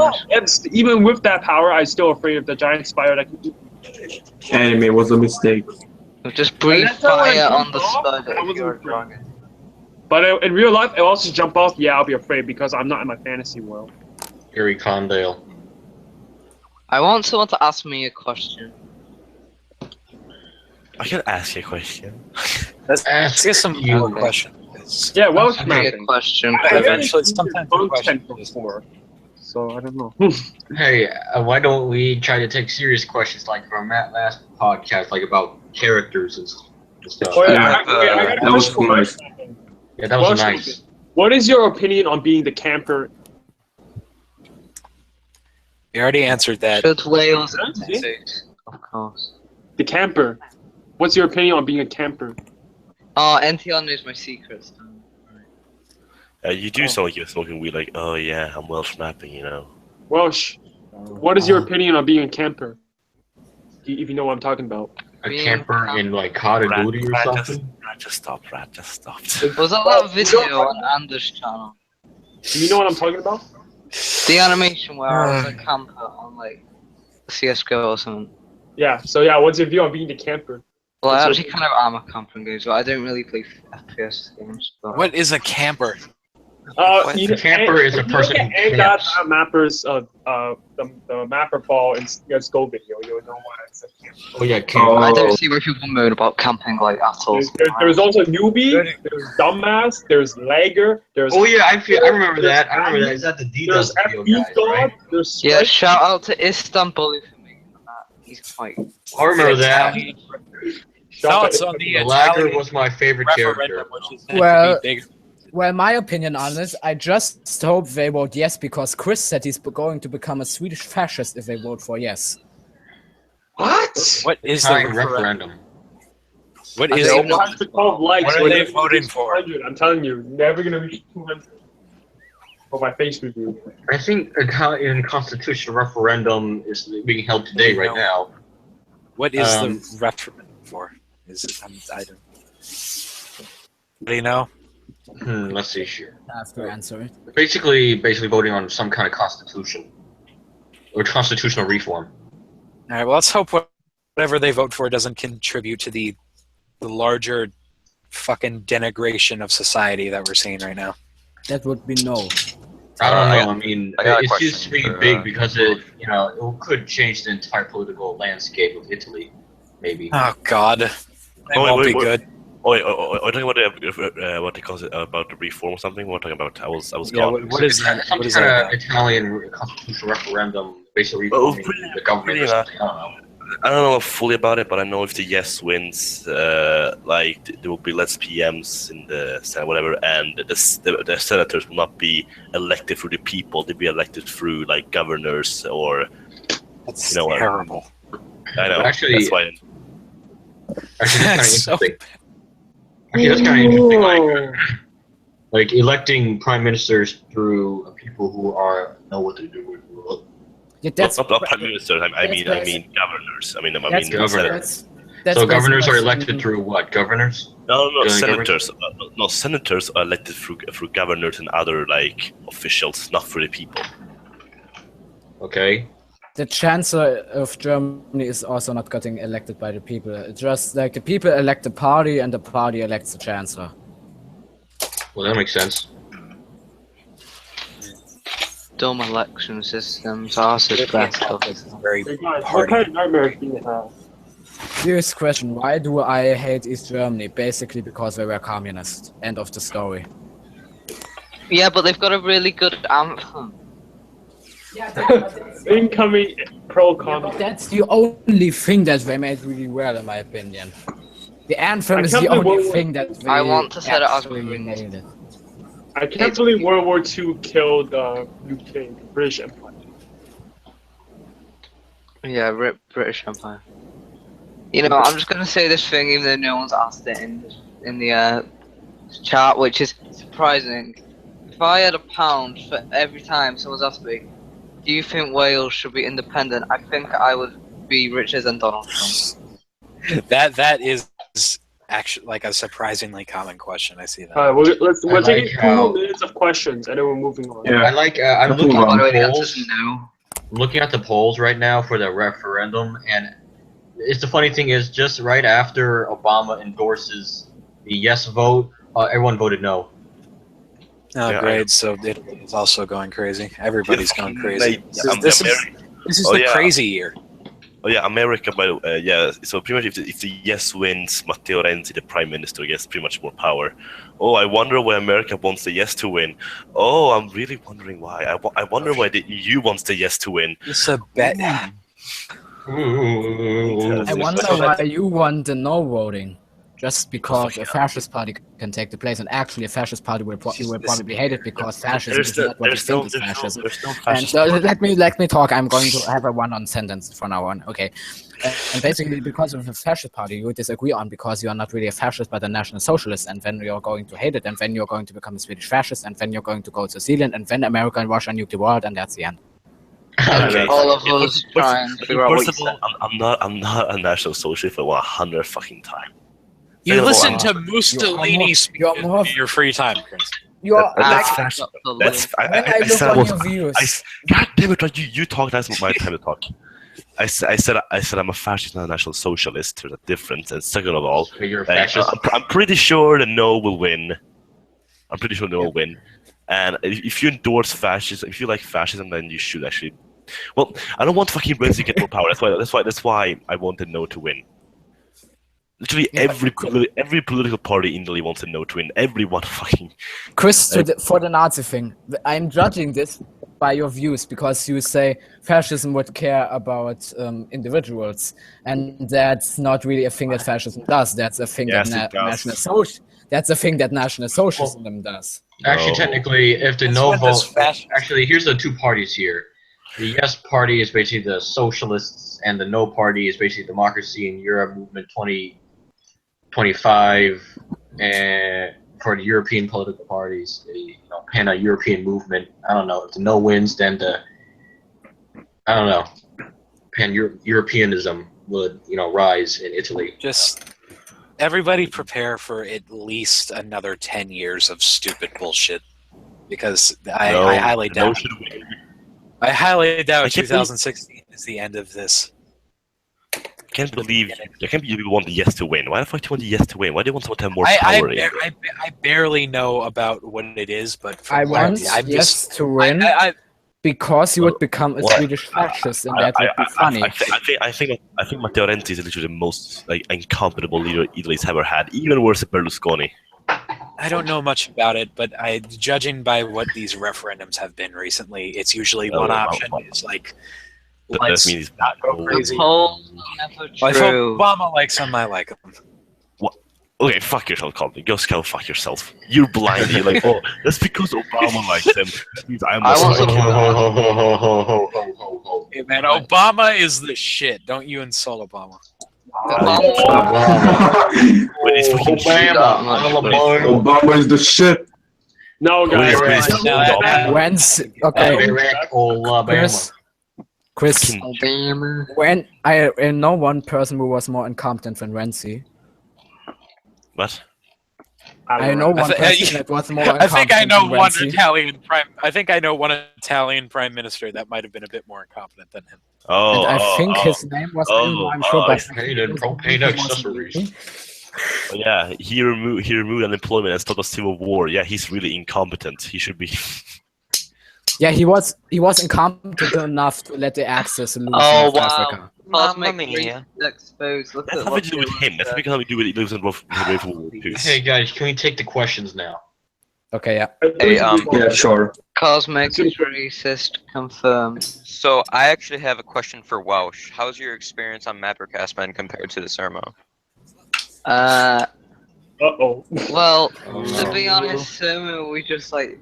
even with that power, I'm still afraid of the giant spider that can eat me. Anime was a mistake. Just breathe That's how I fire on jumped the off. spider I if wasn't you're a afraid. dragon. But in real life, I'll also jump off. Yeah, I'll be afraid because I'm not in my fantasy world. Gary Condale. I want someone to ask me a question. I can ask you a question. Let's get some more questions. Yeah, Welsh Ask me a mapping. question. I Eventually, sometimes the content question is before. so I don't know. Hey, why don't we try to take serious questions like from Matt last podcast, like about characters and stuff? Oh, Yeah, I got a that was question for nice. Welsh. Yeah, that was Welsh, nice. What is your opinion on being the camper? We already answered that. Should Wales Yeah, see? of course. The camper. What's your opinion on being a camper? Oh, NTR knows my secrets. You do sound like you're smoking weed, like, oh yeah, I'm Welsh mapping, you know. Welsh, what is your opinion on being a camper? If you know what I'm talking about. A camper in like Call of Duty or something? Rat just stopped. Was that video on Anders' channel? Do you know what I'm talking about? The animation where I was a camper on like CSGO or something. Yeah, so yeah, what's your view on being the camper? Well, What's I your- actually kind of am a camper in games, but I don't really play FPS games. But What is a camper? You A camper is a person who and camps. that Mapper's the Mapper ball in CSGO video, you'll know why it's a camper. Oh yeah, camper. I don't see why people moan about camping like at all. There's also newbie, there's dumbass, there's lagger, there's Oh yeah, I remember that. I remember that. Is that the there's DDoS video FU guys, God, right? there's Yeah, shout out to Istanbul for making that. He's quite. I remember that. Thoughts on the The Lagger Italian was my favorite referendum, character. which is meant to Well- be big. Well, my opinion on this, I just hope they vote yes because Chris said he's going to become a Swedish fascist if they vote for yes. What? What is the Italian referendum? referendum. What I is don't it? know. 112 likes. What are we're they never gonna voting reach for? 200. I'm telling you, never gonna reach 200 for my face review. I think Italian constitutional referendum is being held today right now. What is the referendum for? Is it? I don't. Do you know? Let's see here. I have to answer it. Basically voting on some kind of constitution or constitutional reform. All right. Well, let's hope whatever they vote for doesn't contribute to the larger fucking denigration of society that we're seeing right now. That would be no. I don't I know. I mean, I got a it seems to be question for, big because it could change the entire political landscape of Italy, maybe. Oh God, that Oh, won't wait, be wait. good. Oh, wait, are you talking about what they call it about the reform or something? What are you talking about? I was Yeah, gone. what is that? Some What is kind that? of Italian constitutional referendum, basically Oh, reforming pretty- the government pretty or something. I don't know. I don't know fully about it, but I know if the yes wins, like there will be less PMs in the Senate, whatever, and the senators will not be elected through the people; they'll be elected through like governors or. That's You know what? terrible. I know. Actually- that's why. Actually, that's kind of So interesting. Actually, that's kind of interesting. Like electing prime ministers through people who know what they're doing. Yeah, that's not prime ministers. I mean that's- governors. I mean that's, governors. senators. that's So governors are basically- elected through what? Governors? No, Doing senators. No, senators are elected through governors and other like officials, not through the people. Okay. The Chancellor of Germany is also not getting elected by the people. It's just like the people elect the party and the party elects the Chancellor. Well, that makes sense. Dumb election systems are such bad stuff. Very Hey guys, what party. kind of nightmares do you have? Serious question, why do I hate East Germany? Basically because they were communist. End of the story. Yeah, but they've got a really good anthem. Incoming pro But communist. that's the only thing that they made really well, in my opinion. The anthem I is can't the believe only what- thing that they I want to set it as absolutely ruined. nailed it. I can't believe World War II killed UK, British Empire. Yeah, rip British Empire. You know, I'm just gonna say this thing, even though no one's asked it in the chat, which is surprising. If I had £1 for every time someone's asked me, "Do you think Wales should be independent?" I think I would be richer than Donald Trump. That is actually like a surprisingly common question. I see that. Alright, we're I taking like 2 how- more minutes of questions and then we're moving on. Yeah. I like. I'm Something looking wrong. By the way, at the the answer's polls. no. I'm looking at the polls right now for the referendum, and it's the funny thing is just right after Obama endorses the yes vote, everyone voted no. Oh, Yeah, great. So Italy is also going crazy. Everybody's going crazy. Like, This is I'm the oh, yeah. crazy year. Oh yeah, America. By the way, yeah. So pretty much, if the yes wins, Matteo Renzi, the prime minister, gets pretty much more power. Oh, I wonder why America wants the yes to win. Oh, I'm really wondering why. I wonder why the EU wants the yes to win. It's a bet. I wonder why you want the no voting. Just because a fascist party can take the place, and actually a fascist party will probably hate it because fascism is not what you think is fascism. And so let me talk. I'm going to have a one-on sentence from now on. Okay. And basically, because of the fascist party, you disagree on because you are not really a fascist but a national socialist, and then you're going to hate it, and then you're going to become a Swedish fascist, and then you're going to go to Zealand, and then America and Russia nuke the world, and that's the end. Okay. All of us try and figure out what you said. I'm not a national socialist for 100 fucking time. You listen to Mussolini speak in your free time, Chris. That's fascist. I said God damn it! You talk. That's my time to talk. I said I'm a fascist, not a national socialist. There's a difference. And second of all, you're a fascist. I'm pretty sure the no will win. And if you endorse fascism, if you like fascism, then you should actually. Well, I don't want fucking Brits to get more power. That's why I want the no to win. Literally every political party in Italy wants a no to win. Everyone fucking. Chris, for the Nazi thing, I'm judging this by your views because you say fascism would care about individuals, and that's not really a thing that fascism does. That's a thing that National Socialism does. Actually, technically, if the no vote, actually, here's the two parties here. The yes party is basically the socialists, and the no party is basically Democracy in Europe Movement 2025, and for the European political parties, the pan-European movement. I don't know if the no wins, then pan-Europeanism would rise in Italy. Just everybody prepare for at least another 10 years of stupid bullshit, because I highly doubt. I highly doubt 2016 is the end of this. I can't believe people want the yes to win. Why the fuck do you want the yes to win? Why do you want someone to have more power? I barely know about what it is, but I want yes to win because you would become a Swedish fascist, and that would be funny. I think Matteo Renzi is literally the most incompatible leader Italy's ever had, even worse than Berlusconi. I don't know much about it, but judging by what these referendums have been recently, it's usually one option is like. That means not crazy. If Obama likes him, I like him. What? Okay, fuck yourself, Colby. Go fuck yourself. You're blind. You're like, oh, that's because Obama likes him. Hey man, Obama is the shit. Don't you insult Obama. Obama is the shit. No, guys. Chris, when I know one person who was more incompetent than Renzi. What? I know one person that was more incompetent. I think I know one Italian prime minister that might have been a bit more incompetent than him. And I think his name was. I'm sure, but propane accessories. Yeah, he removed unemployment and stopped a civil war. Yeah, he's really incompetent. He should be. Yeah, he was incompetent enough to let the Axis lose Africa. Mamma mia. Exposed. That's nothing to do with him. That's because we do with it lives in World War II. Hey guys, can we take the questions now? Okay, yeah. Hey, yeah, sure. Cosmic racist confirmed. So I actually have a question for Welsh. How's your experience on MapperCast been compared to the Sermo? Well, to be honest, we just we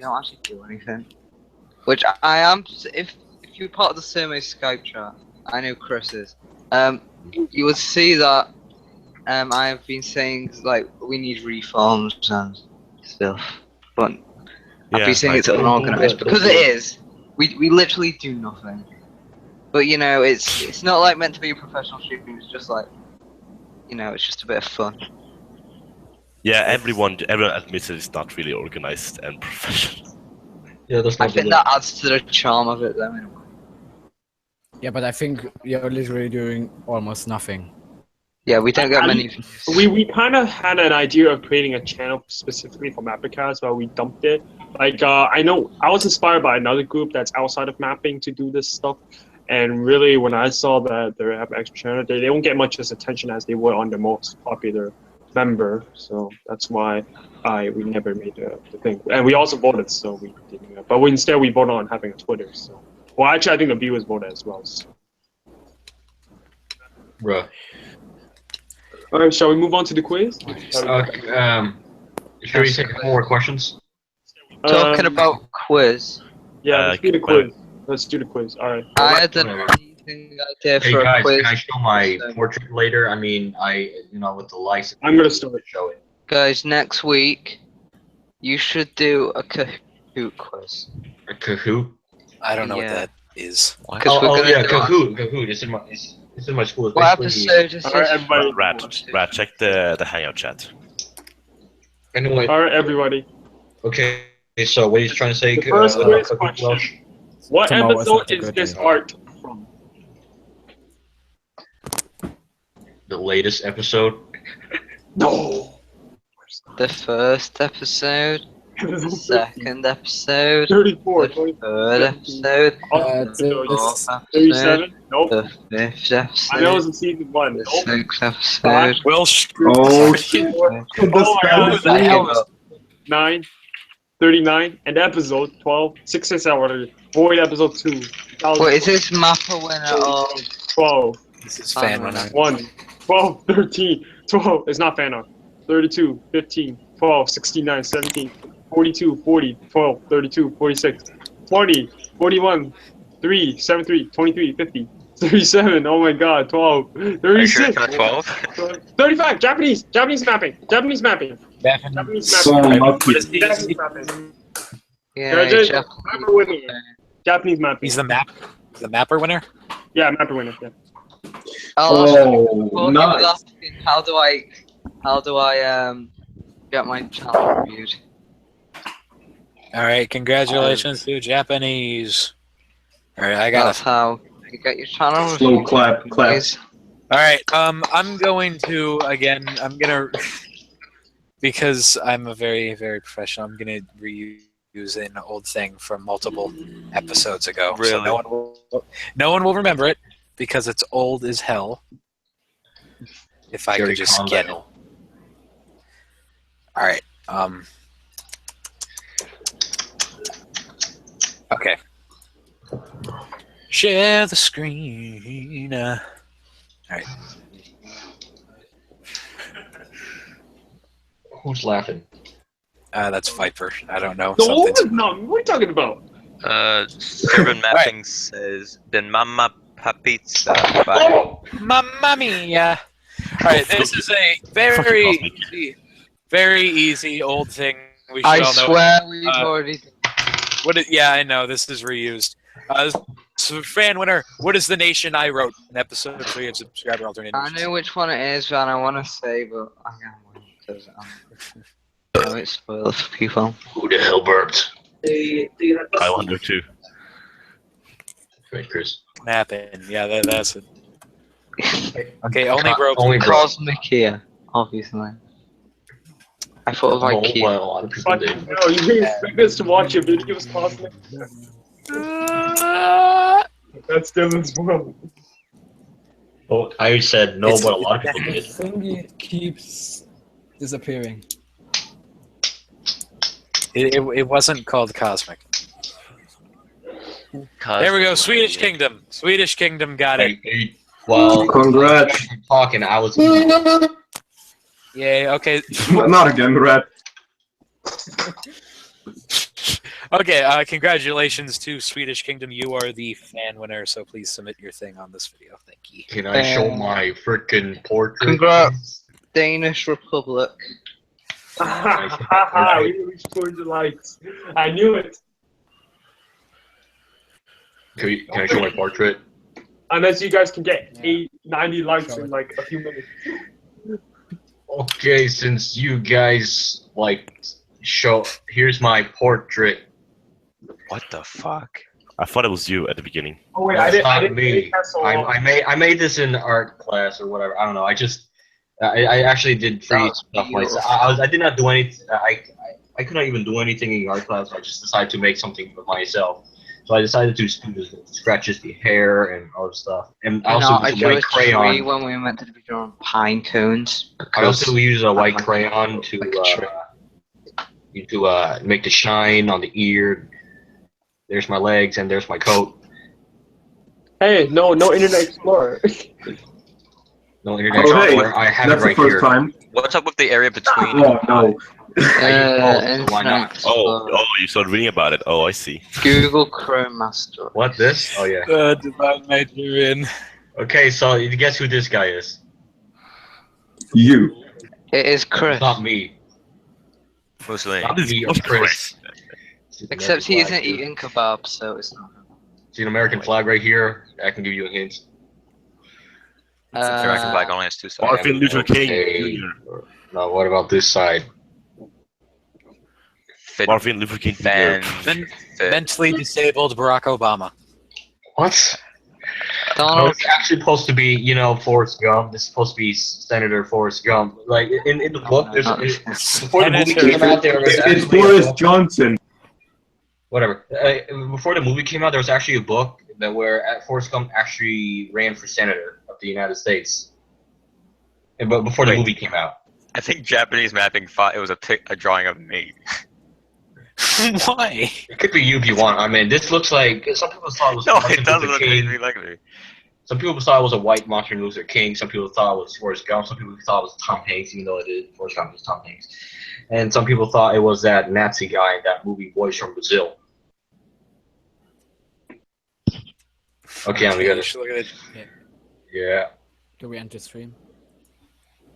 don't actually do anything. Which I am. If you're part of the Sermo Skype chat, I know Chris is. You would see that I have been saying we need reforms and stuff, but I've been saying it's unorganized because it is. We literally do nothing. But it's not meant to be a professional stream. It's just it's just a bit of fun. Yeah, everyone admits that it's not really organized and professional. Yeah, that's not. I think that adds to the charm of it, though. In a way. Yeah, but I think you're literally doing almost nothing. Yeah, we don't get many views. We kind of had an idea of creating a channel specifically for MapperCast, but we dumped it. I know I was inspired by another group that's outside of mapping to do this stuff, And really, when I saw that they have extra channel, they don't get much as attention as they would on the most popular member. So that's why we never made the thing. And we also voted, so we didn't. But instead, we voted on having a Twitter. So, well, actually, I think the viewers voted as well. So. Bruh. All right, shall we move on to the quiz? Should we take more questions? Talking about quiz. Yeah, let's do the quiz. Let's do the quiz. All right. I had an amazing idea Hey for guys, a quiz. can I show my portrait later? I mean, with the license. I'm gonna start. Show it. Guys, next week, you should do a Kahoot quiz. A Kahoot? I don't know what Yeah. that is. What? Because we're gonna yeah, do Kahoot. It's in my school. It's What basically- episode is All right, this? everybody. Rat, check the Hangout chat. Anyway, All right, everybody. okay. So what he's trying to say? The first quiz Kahoot question. Welsh? What Tomorrow is episode not a is good this day. art from? The latest episode. No. The first episode, the second episode, 34, the 24, third episode, It's- the fourth episode, 37. Nope. the fifth I know episode, it's in season 1. the Nope. sixth episode. Welsh. Oh, Oh my the God. 9, 39, and episode 12, 6 hours, void episode 2. Wait, is this Mapper winner or 12, This is fan one. 1, 12, 13, 12. It's not fan art. 32, 15, 12, 69, 17, 42, 40, 12, 32, 46, 20, 41, 3, 73, 23, 50, 37. Oh my God, 12, Are you 36. sure it's not 12? 35. Japanese mapping. Japanese mapping. so lucky. Japanese mapping. yeah, Congratulations. Jeff- Mapper winner. Japanese mapping. He's the mapper winner. Yeah, mapper winner. Yeah. Oh, Paul nice. was asking, how do I get my channel reviewed? All right, congratulations to Japanese. All right, I got That's it. how you get your channel Slow reviewed. clap. guys. All right, I'm going to I'm gonna because I'm a very professional. I'm gonna reuse an old thing from multiple episodes ago. So Really? no one will remember it because it's old as hell. If I Jerry could just get it. Conville. All right. Okay. Share the screen. All right. Who's laughing? That's Viper. I don't know. No, Something's- no, what are you talking about? Servant mapping says, then mama pizza. Bye. Mamma mia! All right, this is a very easy old thing. We should I all know. swear we've already. Yeah, I know this is reused. So fan winner. What is the nation I wrote? In episode 3 of Subscriber Alternate. I know which one it is, and I want to say, but I can't because I know it's spoiled for people. Who the hell burped? I wonder too. Wait, Chris. Mapping. Yeah, that's it. Okay, only broke. Only broke. Cosmic here, obviously. I thought of Oh, IKEA. well, a lot of people Fuck, did. no, you expect us to watch your videos, Cosmic? That's Dylan's one. Oh, I said no, It's- but a lot of people The did. thingy keeps disappearing. It wasn't called Cosmic. There we go. Swedish Kingdom. Swedish Kingdom got it. Well, Congrats. talking, I was. Yay. Okay. Not again, Rat. Okay. Congratulations to Swedish Kingdom. You are the fan winner. So please submit your thing on this video. Thank you. Can I show my freaking portrait? Congrats, Danish Republic. Haha, we reached 200 likes. I knew it. Can I show my portrait? Unless you guys can get 90 likes in like a few minutes. Okay, since you guys here's my portrait. What the fuck? I thought it was you at the beginning. Oh wait, That's I not didn't me. make that so long. I made this in art class or whatever. I don't know. I actually did free That's stuff myself. I did not do anything. I could not even do anything in art class. I just decided to make something for myself. So I decided to do the scratches, the hair, and all the stuff. And I No, also I used a drew white a tree crayon. when we were meant to be drawing pine cones. I also because use a white like- crayon to make the shine on the ear. There's my legs and there's my coat. Hey, no Internet Explorer. No internet Oh, hey, explorer. I have it that's the right first here. time. What's up with the area between? Oh no. Why not? Oh, you started reading about it. Oh, I see. Google Chrome Master. What this? Oh yeah. Divine Nigerian. Okay, so you guess who this guy is? You. It is Chris. It's not me. Mussolini. Not me or Chris. It's an Except he American isn't flag here. eating kebabs, so it's not. See an American flag right here. I can give you a hint. The American flag only has two sides. Martin Luther King Okay. Jr. Now what about this side? Martin Luther King Fan. Jr. Mentally disabled Barack Obama. What? No, Donald. it's actually supposed to be, Forrest Gump. This is supposed to be Senator Forrest Gump. Like in the book, there's before the movie came out, there was It's actually Boris Johnson. whatever. Before the movie came out, there was actually a book where Forrest Gump actually ran for senator of the United States. But before the movie came out, I think Japanese mapping thought it was a drawing of me. Why? it could be you if you want. I mean, this looks like some people thought it was No, Martin it doesn't Luther look King. anything like me. Some people thought it was a white Martin Luther King. Some people thought it was Forrest Gump. Some people thought it was Tom Hanks, even though it is Forrest Gump is Tom Hanks. And some people thought it was that Nazi guy in that movie, Boys from Brazil. Okay, I'm You gonna. should look at it. Yeah. Do we enter stream?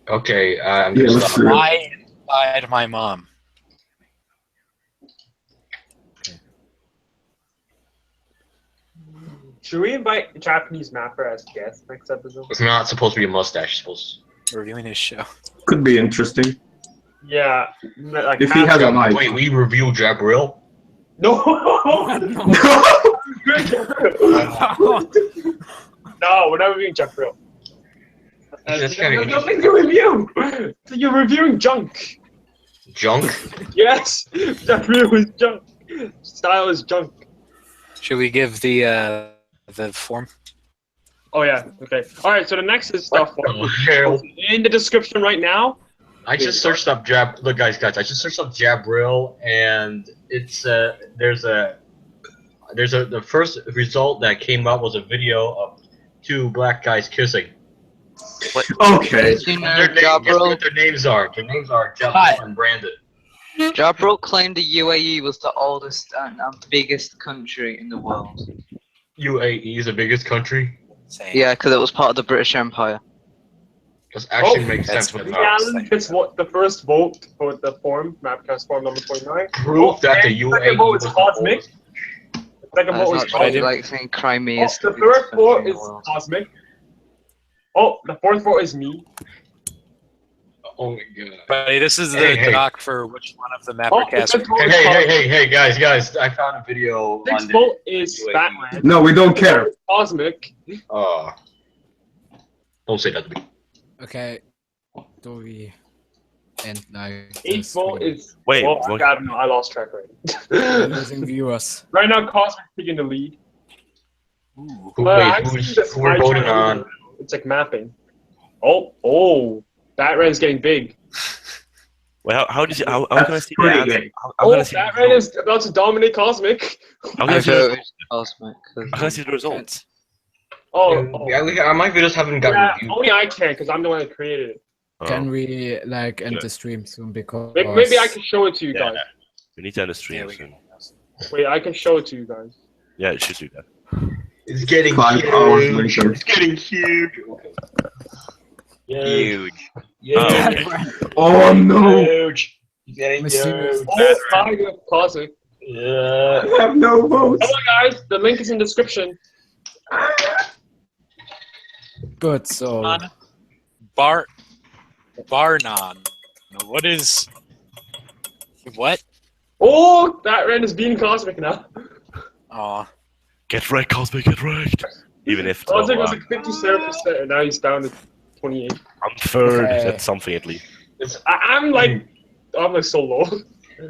Okay, I'm Yeah, gonna let's stop. do it. I inspired my mom. Should we invite Japanese Mapper as guest next episode? It's not supposed to be a mustache. It's supposed. Reviewing his show. Could be interesting. Yeah. Like If he has a mic. Wait, we review Jabril? No! No, we're not reviewing Jabril. That's kinda Nothing to review! So you're reviewing junk. Junk? Yes! Jabril is junk. Style is junk. Should we give the form? Oh yeah, okay. Alright, so the next is stuff Oh, hell. in the description right now. I just searched up Look, guys, I just searched up Jabril, and it's the first result that came up was a video of two black guys kissing. Okay. You know, Guess what Jabril, their names are? Their names are Jabril and Brandon. Jabril claimed the UAE was the oldest and biggest country in the world. UAE is the biggest country. Same. Yeah, because it was part of the British Empire. Does actually Oh, make that's sense, but what- not. Alan gets the first vote for the form, Mapcast form number 29. Proof that the And UAE second vote was is the cosmic. oldest. Second vote is That's cosmic. like saying Crimea is The the biggest third country vote in the is world. cosmic. Oh, the fourth vote is me. Oh my god. Buddy, this is the Hey. doc for which one of the Oh, the MapperCast. fifth vote is cosmic. Hey, guys, I found a video Sixth on the... vote is UAE. Batman. No, we don't care. Cosmic. Don't say that to me. Okay. Do we end like Eighth this vote stream? is... Wait, Well, what? I don't know. I lost track We're right losing viewers. Right now, Cosmic's taking the lead. Who, But wait, actually, who that's we're my voting choice. on? It's like mapping. Oh, Batman's getting big. Wait, how can I see the pretty answer? big. How can I see Batman the is about to dominate Cosmic. How can I I see the voted Cosmic. how can I see the results? Yeah, my videos haven't gotten Yeah, reviewed. only I can because I'm the one that created it. Can Oh, we like end Good. the stream soon because Maybe I can show it to you Yeah. guys. we need to end the stream Yeah, we soon. Wait, I can show it to you guys. Yeah, it should do that. It's getting 5 hours later. It's getting huge. Huge. Oh, okay. Oh no! Huge. It's getting Mysterious. huge. Oh, hi, Cosmic. Yeah. I have no votes. Hello guys, the link is in description. good. So Barnon. What is... What? Oh, Batman is beating Cosmic now. Aw. Get wrecked, Cosmic, get wrecked. Even if Cosmic was like 57%, and now he's down to 28. I'm third, Okay. that's something at least. I'm like so low.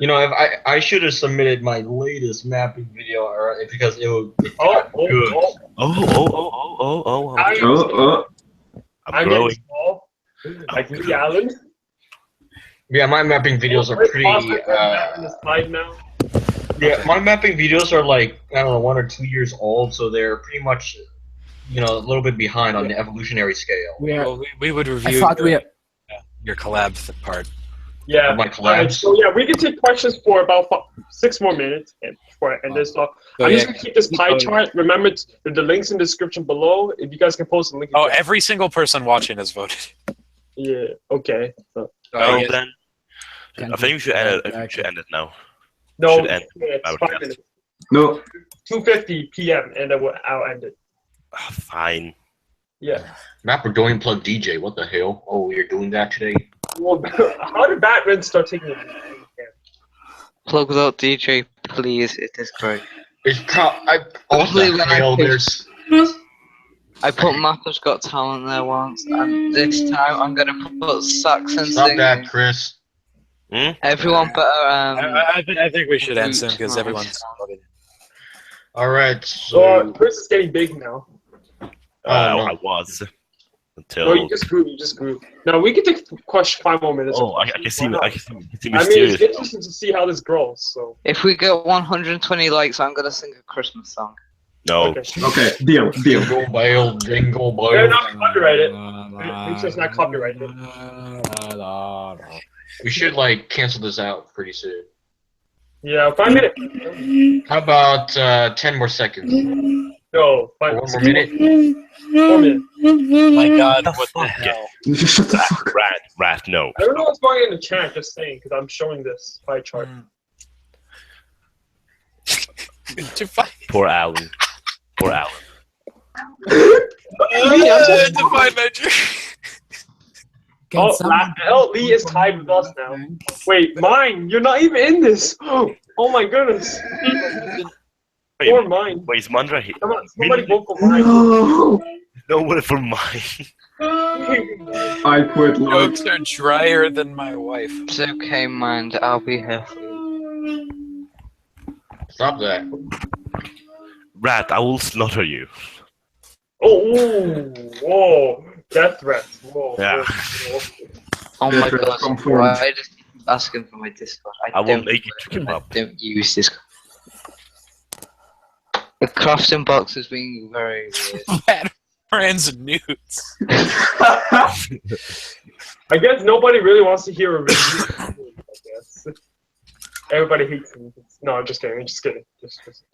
You know, if I should have submitted my latest mapping video, because it would be good. I'm growing. Like Lee Allen. Yeah, my mapping videos are pretty. Yeah, my mapping videos are like, I don't know, 1 or 2 years old, so they're pretty much, a little bit behind on the evolutionary scale. We would review your collab part. Yeah. My collabs. So yeah, we can take questions for about 6 more minutes before I end this talk. I'm just gonna keep this pie chart. Remember, the links in the description below. If you guys can post a link. Oh, every single person watching has voted. Yeah. Okay. Then I think we should end it now. No, should end it's 5 minutes. No. 2:50 p.m. and then I'll end it. Fine. Yeah. Mapper, don't plug DJ. What the hell? Oh, you're doing that today? Well, how did Batman start taking it? Plug without DJ, please. It is great. It's Only when I put Mapper's Got Talent there once, and this time I'm gonna put Saxon Stop singing. that, Chris. Everyone better. I think we should end soon because everyone's. All right. So Chris is getting big now. I was until. No, you just grew. Now we can take 5 more minutes. Oh, I can see. I can see I mean, mysterious. it's interesting to see how this grows. So. If we get 120 likes, I'm gonna sing a Christmas song. No. Okay, deal. Jingle bell, jingle bell. They're not copyrighted. It's not copyrighted. We should cancel this out pretty soon. Yeah, 5 minutes. How about 10 more seconds? No, 5 One more minute. 4 minutes. My God, what the hell? Shut the fuck up. Rat, no. I don't know what's going on in the chat. Just saying, because I'm showing this pie chart. Poor Alan. Divine measure. Lee is tied with us now. Wait, mine? You're not even in this. Oh my goodness. Or mine. Wait, is Mandra here? Come on, somebody vote for mine. No one for mine. I quit. Jokes are drier than my wife. It's okay, mind. I'll be here for you. Stop that. Rat, I will slaughter you. Oh, whoa. Death threats. Whoa. Yeah. Whoa. Oh my That's god. confirmed. Why just keep asking for my Discord? I will make you to give up. Don't use Discord. The crafting box is being very weird. Friends and nudes. I guess nobody really wants to hear a review. I guess. Everybody hates me. No, I'm just kidding.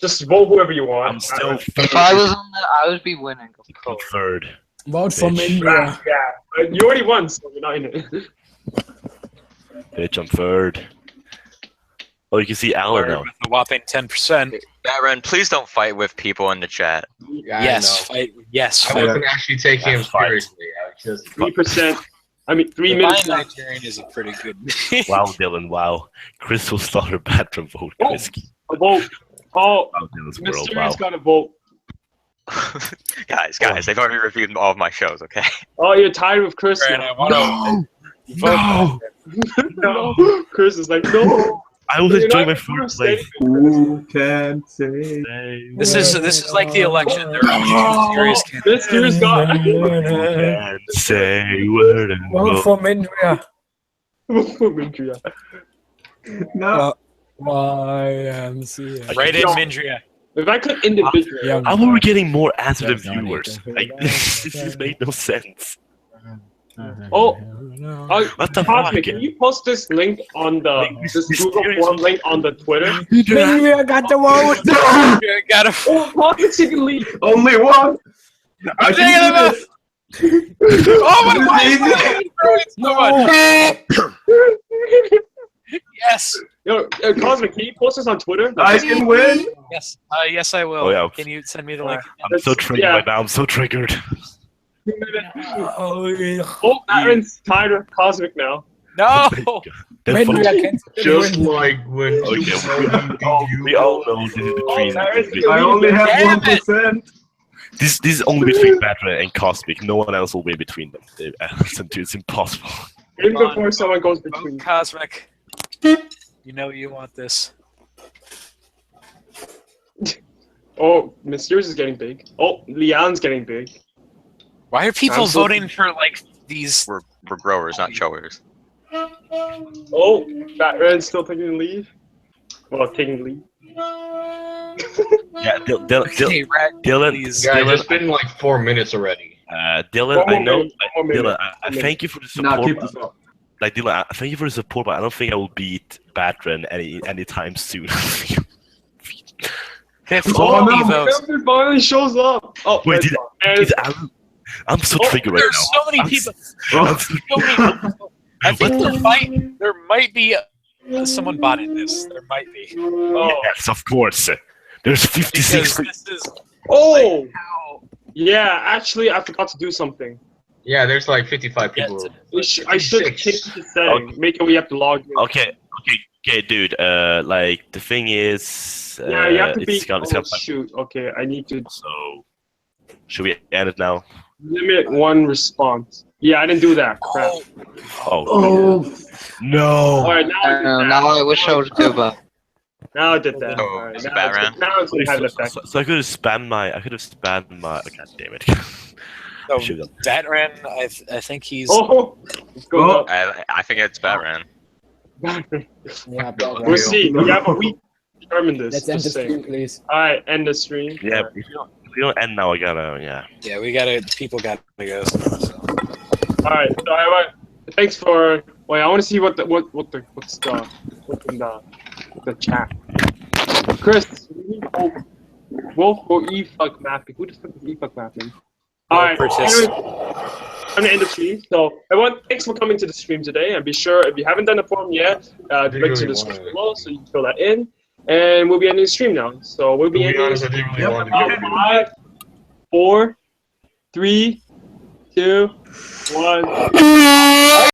Just vote whoever you want. I'm still If I was on there, I would be winning. Of course. third. Vote for Bitch. India. Yeah, you already won, so you're not in it. Bitch, I'm third. Oh, you can see Alan now. With a whopping 10%. Batman, please don't fight with people in the chat. Yeah, Yes, I know. fight. Yes, I fight. wasn't actually taking him That's fine. seriously. I was just 3%. I mean, 3 Divine minutes. Nigerian is a pretty good. Wow, Dylan, wow. Chris will slaughter Batman vote. Oh. Chris. A vote. Oh, Wow, Dylan's world, wow. Mysterious got a vote. guys, they've already reviewed all of my shows, okay? Oh, you're tired with Chris. And now. I want to No. Chris is like, no. I was You're enjoying my not fourth saying place. Who can say? This is like the election. There are serious candidates. Mysterious got. And say word and Vote for Mindria. No. YMCA. Right in Mindria. If I click individual, Yeah. how are we getting more ads than Yes, no, viewers? no, Like, no, this just made no sense. Oh. What the Cosmic, fuck? can you post this link on this Google form link on the Twitter? Mindria got the vote. I gotta. Oh, Cosmic taking lead. Only one. I'm taking him out. Oh my wife! So much. Yes. Yo, Cosmic, can you post this on Twitter? I can win. Yes. Yes, I will. Oh, yeah. Can you send me the link? I'm so triggered Yeah. right now. I'm so triggered. Oh, Aaron's tired of Cosmic now. No. Then fuck- Mindria cancelled the just win. like when we all know this is between. I only have Damn it. 1%. This is only between Batra and Cosmic. No one else will win between them. It's impossible. Even before someone goes Vote between. Cosmic. You know you want this. Oh, Mysterious is getting big. Oh, Leon's getting big. Why are people I'm so- voting for like these? We're growers, not showers. Oh, Batman's still taking the lead. Well, taking the lead. Yeah, Okay, Rat, Dylan, please. Guys, Dylan, it's been like 4 minutes already. Dylan, One more I know, minute, one more Dylan, minute, I one thank you for the Now support. keep this up. Like Dylan, thank you for the support, but I don't think I will beat Batran anytime soon. Oh, no, no, finally shows up. Oh, Wait, and I'm so triggered right There's now. so many people. I'm So many people. I think there might be someone botted this. There might be. oh, Yes, of course. There's 56. Because this is oh, how yeah. Actually, I forgot to do something. Yeah, there's like 55 Yeah, people. I should have 56. changed the setting. Make it we have to log in. Okay, dude. Like the thing is, Yeah, you have to be. it's got Oh shoot. Okay, I need to So, should we end it now? limit one response. Yeah, I didn't do that. Crap. Oh, no! All right, now I did that. Now I wish I would go back. Now I did that. Oh, All right, is it now Batman? now it's gonna have an effect. So I could have spammed my. God damn it! So Should've. Datran, I think he's. Oh, let's go. Oh. up. I think it's Batman. Yeah, We'll see. We have a week to determine this. Let's end the just saying. stream, please. All right, end the stream. Yeah, if we don't end now, I gotta. Yeah. Yeah, we gotta. People gotta go. So. All right. So I want. Thanks for. Wait, I want to see what's in the chat. Chris, Wolf or E-fuck mapping? Who the fuck is E-fuck mapping? All right. Anyway, I'm gonna end the stream. So everyone, thanks for coming to the stream today. And be sure if you haven't done the form yet, the link to the description below, so you can fill that in. And we'll be ending the stream now. So we'll be To be ending. honest, I didn't really want to do it. 5, 4, 3, 2, 1.